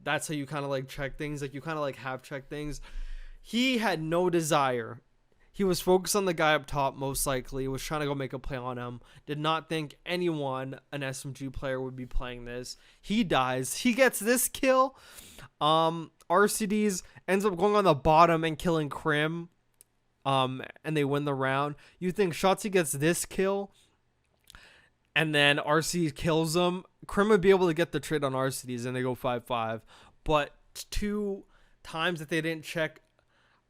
That's how you kind of check things. You kind of half check things. He had no desire. He was focused on the guy up top, most likely. Was trying to go make a play on him. Did not think anyone, an SMG player, would be playing this. He dies. He gets this kill. RCDs ends up going on the bottom and killing Crim. And they win the round. You think Shotzi gets this kill, and then RC kills him. Crim would be able to get the trade on RCDs, and they go 5-5. But 2 times that they didn't check,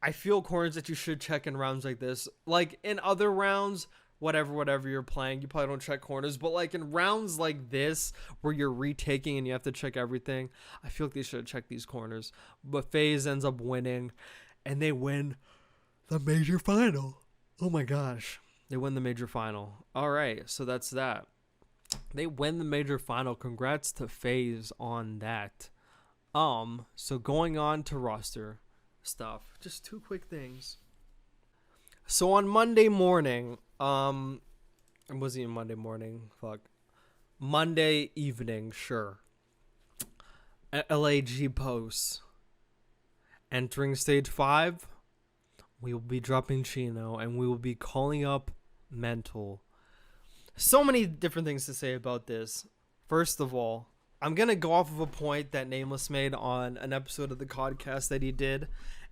I feel corners that you should check in rounds like this. In other rounds, whatever you're playing, you probably don't check corners. But in rounds like this, where you're retaking and you have to check everything, I feel like they should check these corners. But FaZe ends up winning, and they win the major final. Oh my gosh. They win the major final. All right, so that's that. They win the major final. Congrats to FaZe on that. So going on to roster stuff. Just 2 quick things. So on Monday morning, it wasn't even Monday morning. Monday evening, sure. LAG posts. Entering stage 5. We will be dropping Chino, and we will be calling up Mental. So many different things to say about this. First of all, I'm going to go off of a point that Nameless made on an episode of the podcast that he did.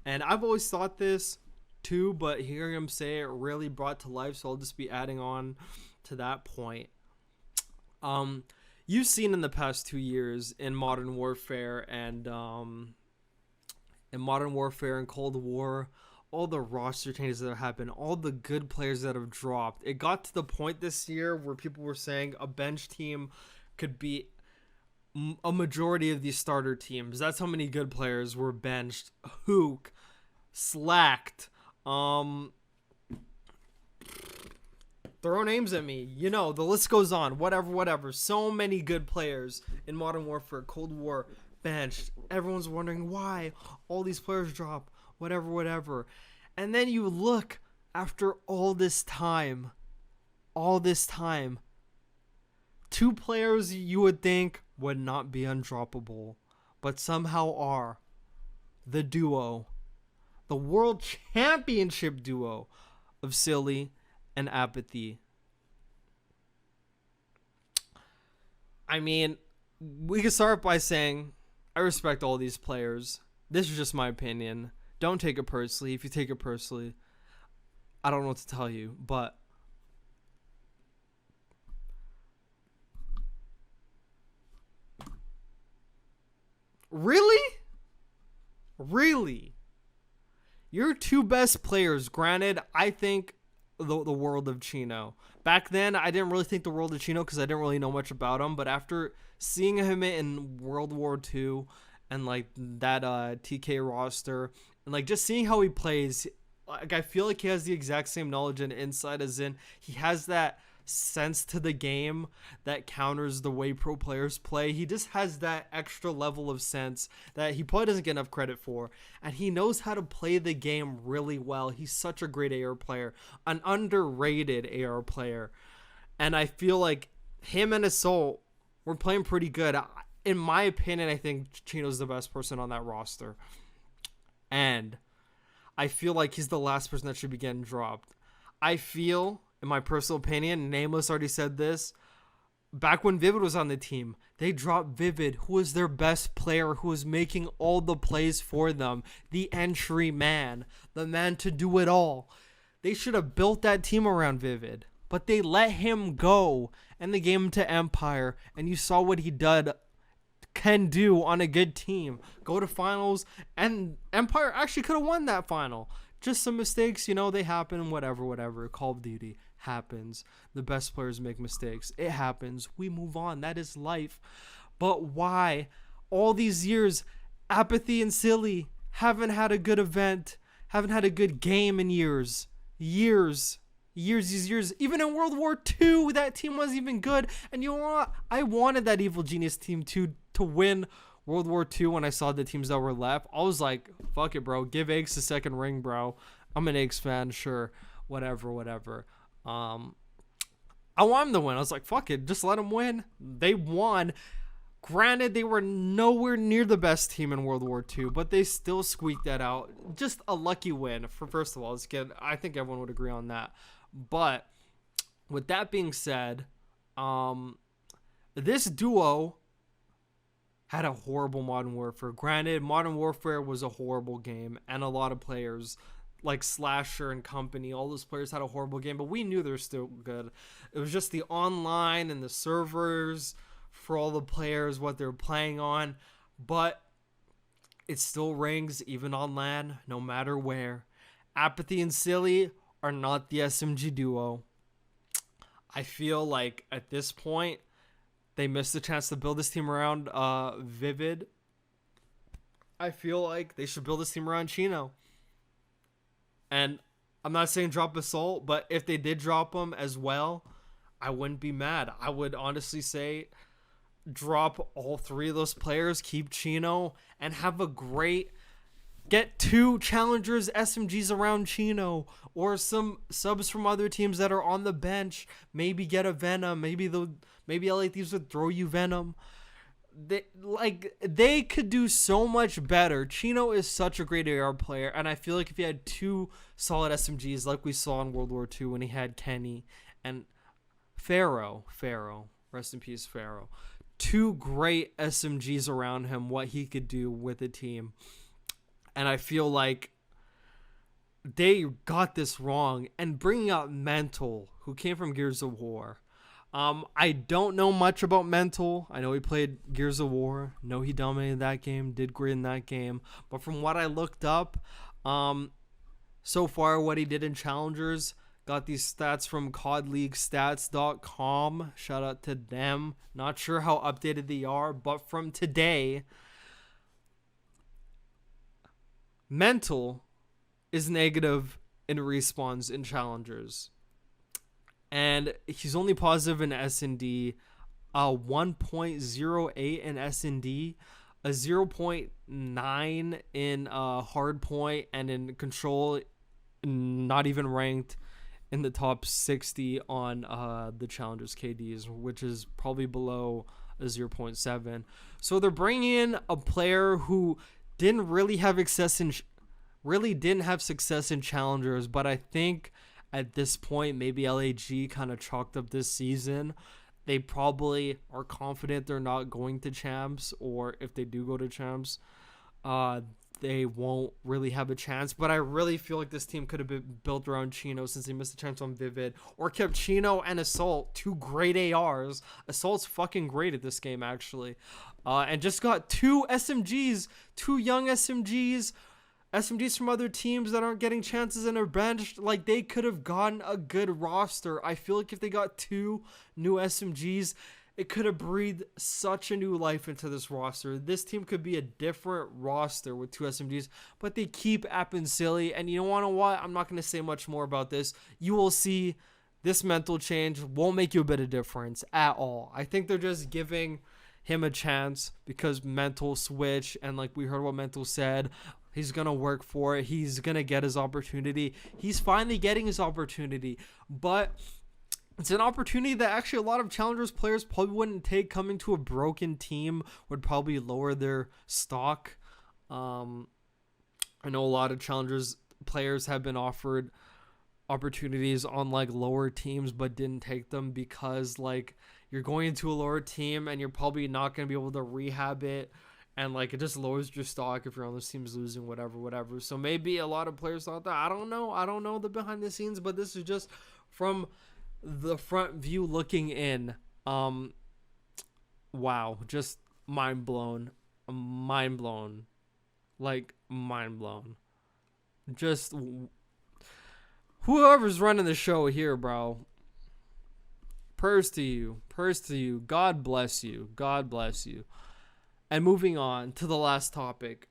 And I've always thought this too, but hearing him say it really brought to life, so I'll just be adding on to that point. You've seen in the past 2 years in Modern Warfare and Cold War, all the roster changes that have happened, all the good players that have dropped. It got to the point this year where people were saying a bench team could be a majority of these starter teams. That's how many good players were benched. Hook, slacked, throw names at me. The list goes on. Whatever. So many good players in Modern Warfare, Cold War, benched. Everyone's wondering why all these players drop. Whatever. And then you look after all this time, 2 players you would think would not be undroppable, but somehow are. The duo, the world championship duo of Silly and Apathy. I mean, we can start by saying I respect all these players. This is just my opinion. Don't take it personally. If you take it personally, I don't know what to tell you, but really? Really? Your two best players, granted, I think the world of Chino. Back then, I didn't really think the world of Chino because I didn't really know much about him, but after seeing him in World War II and like that TK roster and like just seeing how he plays, like I feel like he has the exact same knowledge and insight, as in he has that sense to the game that counters the way pro players play. He just has that extra level of sense that he probably doesn't get enough credit for, and he knows how to play the game really well. He's such a great AR player, an underrated AR player, and I feel like him and Assault were playing pretty good. In my opinion, I think Chino's the best person on that roster, and I feel like he's the last person that should be getting dropped. I feel, in my personal opinion, Nameless already said this, back when Vivid was on the team, they dropped Vivid, who was their best player, who was making all the plays for them, the entry man, the man to do it all. They should have built that team around Vivid, but they let him go and they gave him to Empire, and you saw what he can do on a good team. Go to finals, and Empire actually could have won that final. Just some mistakes, they happen, whatever. Call of Duty happens. The best players make mistakes. It happens. We move on. That is life. But why? All these years, Apathy and Silly haven't had a good event, haven't had a good game in years. Years. Even in World War II, that team wasn't even good. And you know what? I wanted that Evil Genius team to win World War II. When I saw the teams that were left, I was like, fuck it, bro. Give Eggs the second ring, bro. I'm an Eggs fan, sure. Whatever. I want him to win. I was like, fuck it. Just let him win. They won. Granted, they were nowhere near the best team in World War II, but they still squeaked that out. Just a lucky win. First of all, it's good. I think everyone would agree on that. But with that being said, this duo had a horrible Modern Warfare. Granted, Modern Warfare was a horrible game, and a lot of players like Slasher and company, all those players had a horrible game, but we knew they were still good. It was just the online and the servers for all the players, what they're playing on, but it still rings even on LAN, no matter where. Apathy and Silly are not the SMG duo. I feel like at this point, they missed the chance to build this team around Vivid. I feel like they should build this team around Chino. And I'm not saying drop Assault, but if they did drop him as well, I wouldn't be mad. I would honestly say drop all three of those players, keep Chino, and have a great... Get two challengers SMGs around Chino, or some subs from other teams that are on the bench. Maybe get a Venom. Maybe LA Thieves would throw you Venom. They could do so much better. Chino is such a great AR player, and I feel like if he had two solid SMGs like we saw in World War II when he had Kenny and Pharaoh, rest in peace, Pharaoh. Two great SMGs around him, what he could do with a team. And I feel like they got this wrong. And bringing out Mental, who came from Gears of War. I don't know much about Mental. I know he played Gears of War. Know he dominated that game. Did great in that game. But from what I looked up, so far what he did in Challengers, got these stats from codleaguestats.com. Shout out to them. Not sure how updated they are, but from today... Mental is negative in respawns in Challengers. And he's only positive in S&D, 1.08 in S&D, a 0.9 in hardpoint, and in control, not even ranked in the top 60 on the Challengers KDs, which is probably below a 0.7. So they're bringing in a player who didn't really have success in really didn't have success in challengers, but I think at this point, maybe LAG kind of chalked up this season. They probably are confident they're not going to champs, or if they do go to champs, they won't really have a chance. But I really feel like this team could have been built around Chino, since they missed a chance on Vivid, or kept Chino and Assault, two great ARs. Assault's fucking great at this game, actually. And just got two SMGs, two young SMGs from other teams that aren't getting chances and are benched. Like, they could have gotten a good roster. I feel like if they got two new SMGs, it could have breathed such a new life into this roster. This team could be a different roster with two SMGs, but they keep apping silly. And you know what? I'm not going to say much more about this. You will see this mental change won't make you a bit of difference at all. I think they're just giving him a chance because mental switch, and like we heard what mental said, he's going to work for it. He's going to get his opportunity. He's finally getting his opportunity, but it's an opportunity that actually a lot of challengers players probably wouldn't take. Coming to a broken team would probably lower their stock. I know a lot of challengers players have been offered opportunities on like lower teams but didn't take them because like you're going into a lower team and you're probably not going to be able to rehab it, and like it just lowers your stock if you're on those teams losing whatever. So maybe a lot of players thought that. I don't know the behind the scenes, but this is just from the front view looking in. Wow, just mind blown. Just whoever's running the show here, bro, prayers to you. God bless you. And moving on to the last topic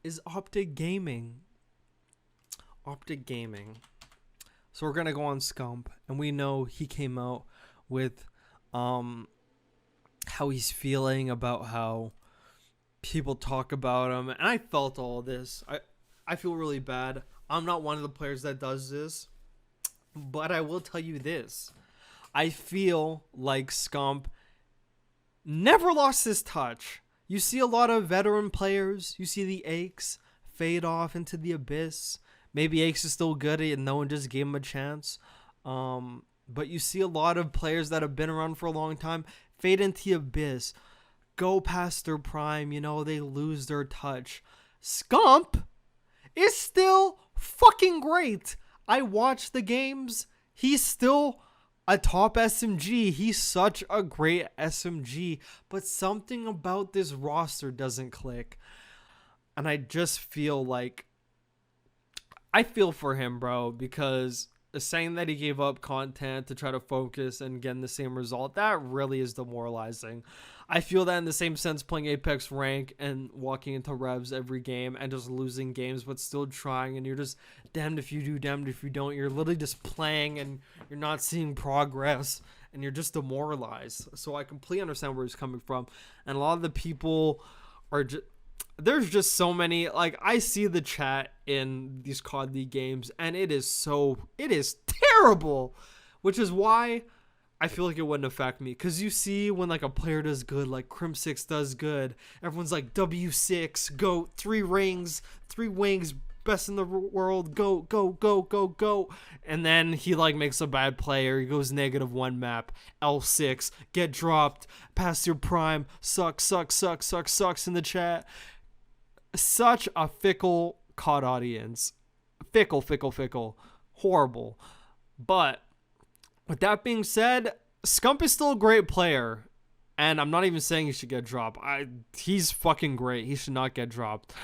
is Optic Gaming. So we're gonna go on Scump, and we know he came out with how he's feeling about how people talk about him, and I felt all this. I feel really bad. I'm not one of the players that does this, but I will tell you this. I feel like Scump never lost his touch. You see a lot of veteran players. You see the Aches fade off into the abyss. Maybe Aches is still good and no one just gave him a chance. But you see a lot of players that have been around for a long time fade into the abyss, go past their prime, they lose their touch. Scump is still fucking great. I watch the games. He's still a top SMG. He's such a great SMG, but something about this roster doesn't click. And I just feel like I feel for him, bro, because saying that he gave up content to try to focus and get the same result, that really is demoralizing. I feel that in the same sense playing Apex rank and walking into revs every game and just losing games but still trying, and you're just damned if you do, damned if you don't. You're literally just playing and you're not seeing progress and you're just demoralized. So I completely understand where he's coming from. And a lot of the people are just... There's just so many, like, I see the chat in these COD League games, and it is terrible, which is why I feel like it wouldn't affect me, because you see when, like, a player does good, like Crim6 does good, everyone's like, W6, GOAT, 3 rings, 3 wings, best in the world, go, and then he, like, makes a bad play, or he goes -1 map, L6, get dropped, past your prime, sucks in the chat. Such a fickle COD audience. Fickle. Horrible. But with that being said, Scump is still a great player. And I'm not even saying he should get dropped. He's fucking great. He should not get dropped.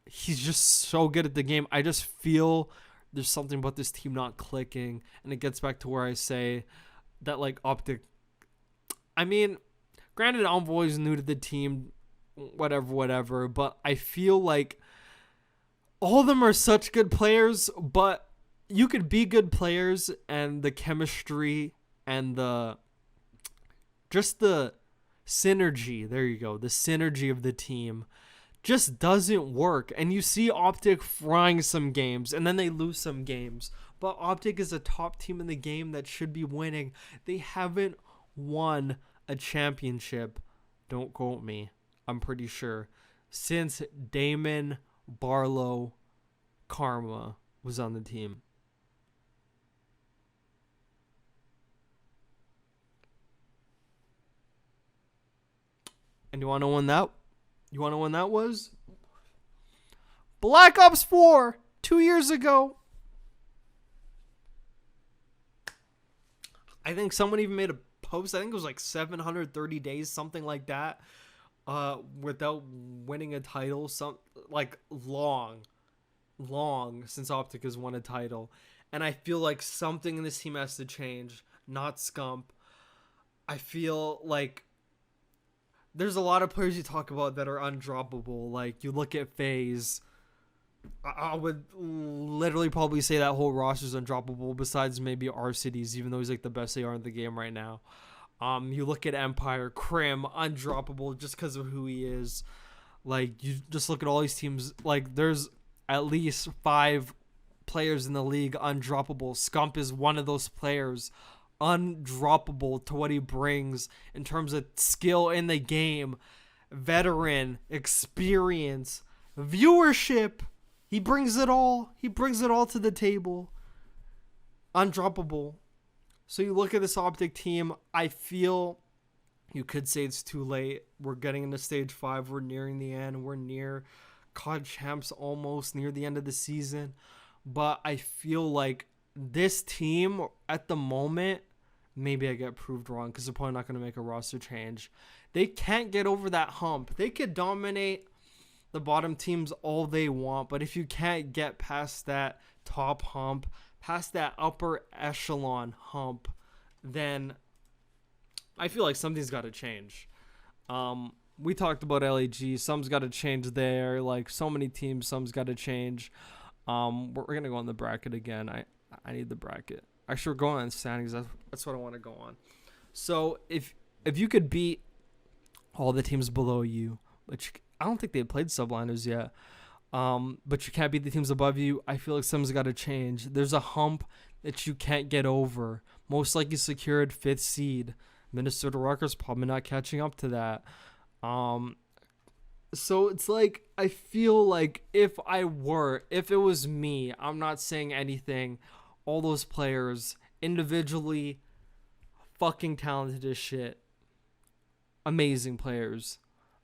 He's just so good at the game. I just feel there's something about this team not clicking. And it gets back to where I say that, like, Optic... I mean, granted, Envoy's new to the team, whatever, but I feel like all of them are such good players, but you could be good players and the chemistry and the synergy, there you go, the synergy of the team just doesn't work. And you see Optic frying some games and then they lose some games, but Optic is a top team in the game that should be winning. They haven't won a championship. Don't quote me. I'm pretty sure, since Damon Barlow Karma was on the team. And you want to know when that? You want to know when that was? Black Ops 4, 2 years ago. I think someone even made a post. I think it was like 730 days, something like that, without winning a title. Some like long since Optic has won a title, and I feel like something in this team has to change. Not Scump. I feel like there's a lot of players you talk about that are undroppable. Like you look at FaZe. I would literally probably say that whole roster is undroppable besides maybe RCDs, even though he's like the best AR in the game right now. You look at Empire, Crim, undroppable just because of who he is. Like, you just look at all these teams. Like, there's at least 5 players in the league undroppable. Scump is one of those players, undroppable to what he brings in terms of skill in the game, veteran, experience, viewership. He brings it all. He brings it all to the table. Undroppable. So you look at this Optic team, I feel you could say it's too late. We're getting into stage 5. We're nearing the end. We're near COD champs, almost near the end of the season. But I feel like this team at the moment, maybe I get proved wrong because they're probably not going to make a roster change. They can't get over that hump. They could dominate the bottom teams all they want, but if you can't get past that top hump, past that upper echelon hump, then I feel like something's got to change. We talked about LAG. Some's got to change there. Like so many teams, some's got to change. We're gonna go on the bracket again. I need the bracket. Actually, we're going on standings. That's what I want to go on. So if you could beat all the teams below you, which I don't think they played subliners yet, but you can't beat the teams above you, I feel like something's got to change. There's a hump that you can't get over. Most likely secured 5th seed. Minnesota Rutgers probably not catching up to that. So it's like, I feel like if it was me, I'm not saying anything, all those players individually fucking talented as shit. Amazing players.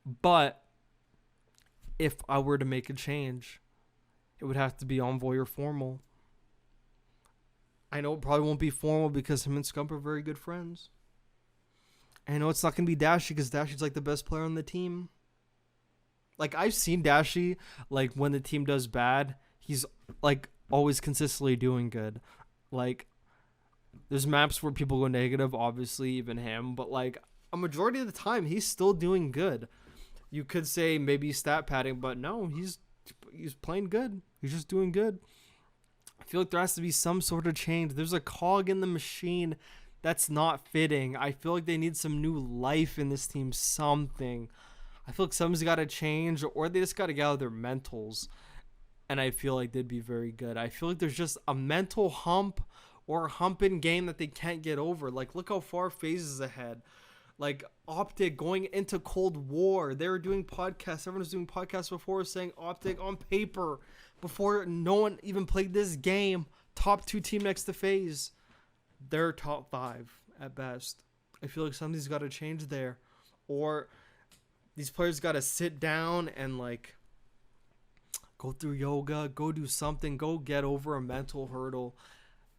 But if I were to make a change, it would have to be Envoy or Formal. I know it probably won't be Formal because him and Scump are very good friends. I know it's not going to be Dashy because Dashy's like the best player on the team. Like, I've seen Dashy, like, when the team does bad, he's, like, always consistently doing good. Like, there's maps where people go negative, obviously, even him. But, like, a majority of the time, he's still doing good. You could say maybe stat padding, but no, he's playing good. He's just doing good. I feel like there has to be some sort of change. There's a cog in the machine that's not fitting. I feel like they need some new life in this team, something. I feel like something's got to change, or they just got to get out of their mentals, and I feel like they'd be very good. I feel like there's just a mental hump or a hump in game that they can't get over. Like, look how far FaZe is ahead. Like, Optic going into Cold War. They were doing podcasts. Everyone was doing podcasts before saying Optic on paper before no one even played this game. Top 2 team next to FaZe. They're top 5 at best. I feel like something's got to change there. Or these players got to sit down and, like, go through yoga, go do something, go get over a mental hurdle.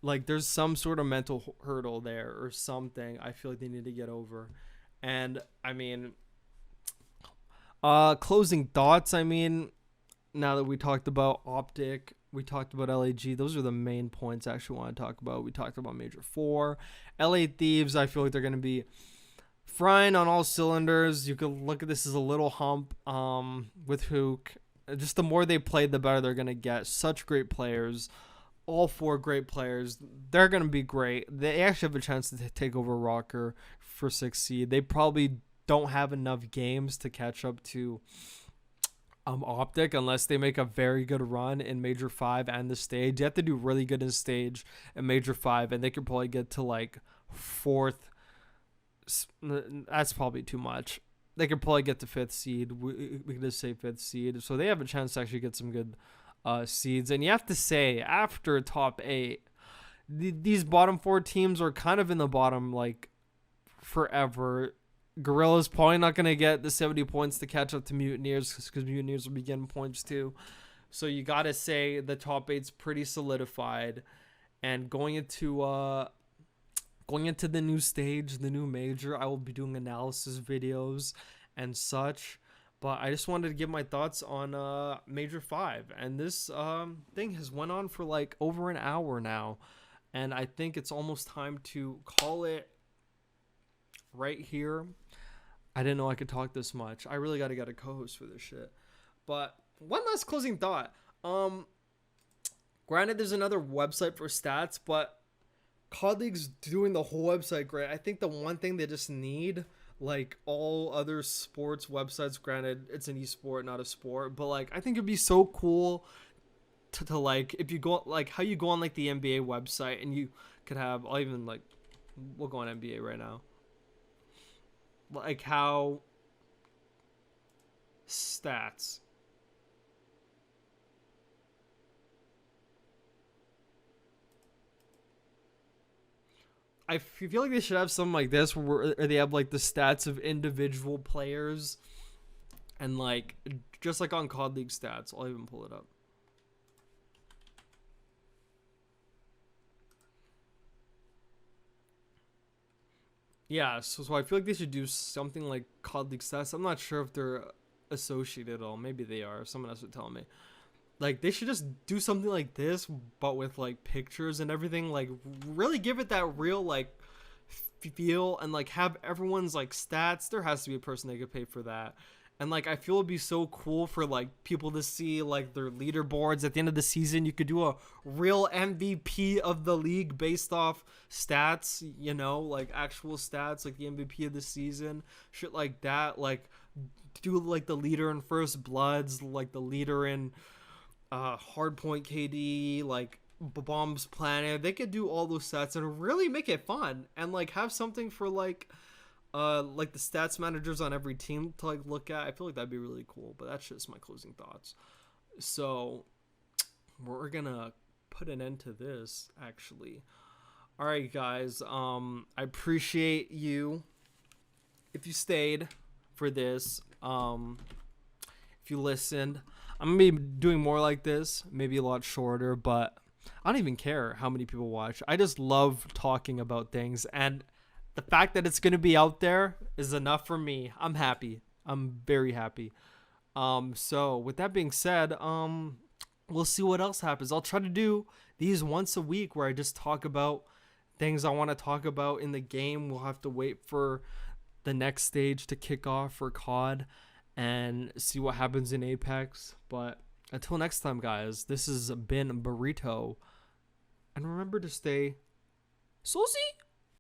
Like, there's some sort of mental hurdle there or something I feel like they need to get over. And, I mean, closing thoughts, I mean, now that we talked about Optic, we talked about LAG, those are the main points I actually want to talk about. We talked about Major 4. LA Thieves, I feel like they're going to be frying on all cylinders. You could look at this as a little hump with Hook. Just the more they play, the better they're going to get. Such great players. All 4 great players. They're going to be great. They actually have a chance to take over Rocker for 6th seed. They probably don't have enough games to catch up to Optic unless they make a very good run in Major 5 and the stage. You have to do really good in stage and Major 5, and they could probably get to like 4th. That's probably too much. they could probably get the 5th seed. We could just say 5th seed. So they have a chance to actually get some good seeds. And you have to say, after top 8, these bottom 4 teams are kind of in the bottom like forever. Gorilla's probably not going to get the 70 points to catch up to Mutineers, because Mutineers will be getting points too. So you got to say the top 8's pretty solidified. And going into the new stage, the new major, I will be doing analysis videos and such. But I just wanted to give my thoughts on Major 5. And this thing has went on for like over an hour now. And I think it's almost time to call it right here. I didn't know I could talk this much. I really got to get a co-host for this shit. But one last closing thought. Granted, there's another website for stats, but COD League's doing the whole website great. I think the one thing they just need, like all other sports websites, granted, it's an esport, not a sport, but like I think it'd be so cool to like, if you go, like how you go on like the NBA website and you could have, I'll even like, we'll go on NBA right now. Like how stats. I feel like they should have something like this where they have like the stats of individual players and like just like on COD League stats. I'll even pull it up. Yeah, so I feel like they should do something like COD League stats. I'm not sure if they're associated at all. Maybe they are. Someone else would tell me. Like, they should just do something like this, but with, like, pictures and everything. Like, really give it that real, like, feel and, like, have everyone's, like, stats. There has to be a person they could pay for that. And, like, I feel it'd be so cool for, like, people to see, like, their leaderboards. At the end of the season, you could do a real MVP of the league based off stats, you know, like, actual stats, like the MVP of the season. Shit like that. Like, do, like, the leader in First Bloods, like, the leader in Hardpoint KD, like Bombs Planet. They could do all those stats and really make it fun and like have something for like the stats managers on every team to like look at. I feel like that'd be really cool, but that's just my closing thoughts. So we're gonna put an end to this actually. All right, guys, I appreciate you if you stayed for this, if you listened. I'm going to be doing more like this, maybe a lot shorter, but I don't even care how many people watch. I just love talking about things, and the fact that it's going to be out there is enough for me. I'm happy. I'm very happy. So with that being said, we'll see what else happens. I'll try to do these once a week where I just talk about things I want to talk about in the game. We'll have to wait for the next stage to kick off for COD and see what happens in Apex. But until next time, guys, this has been Borito. And remember to stay saucy.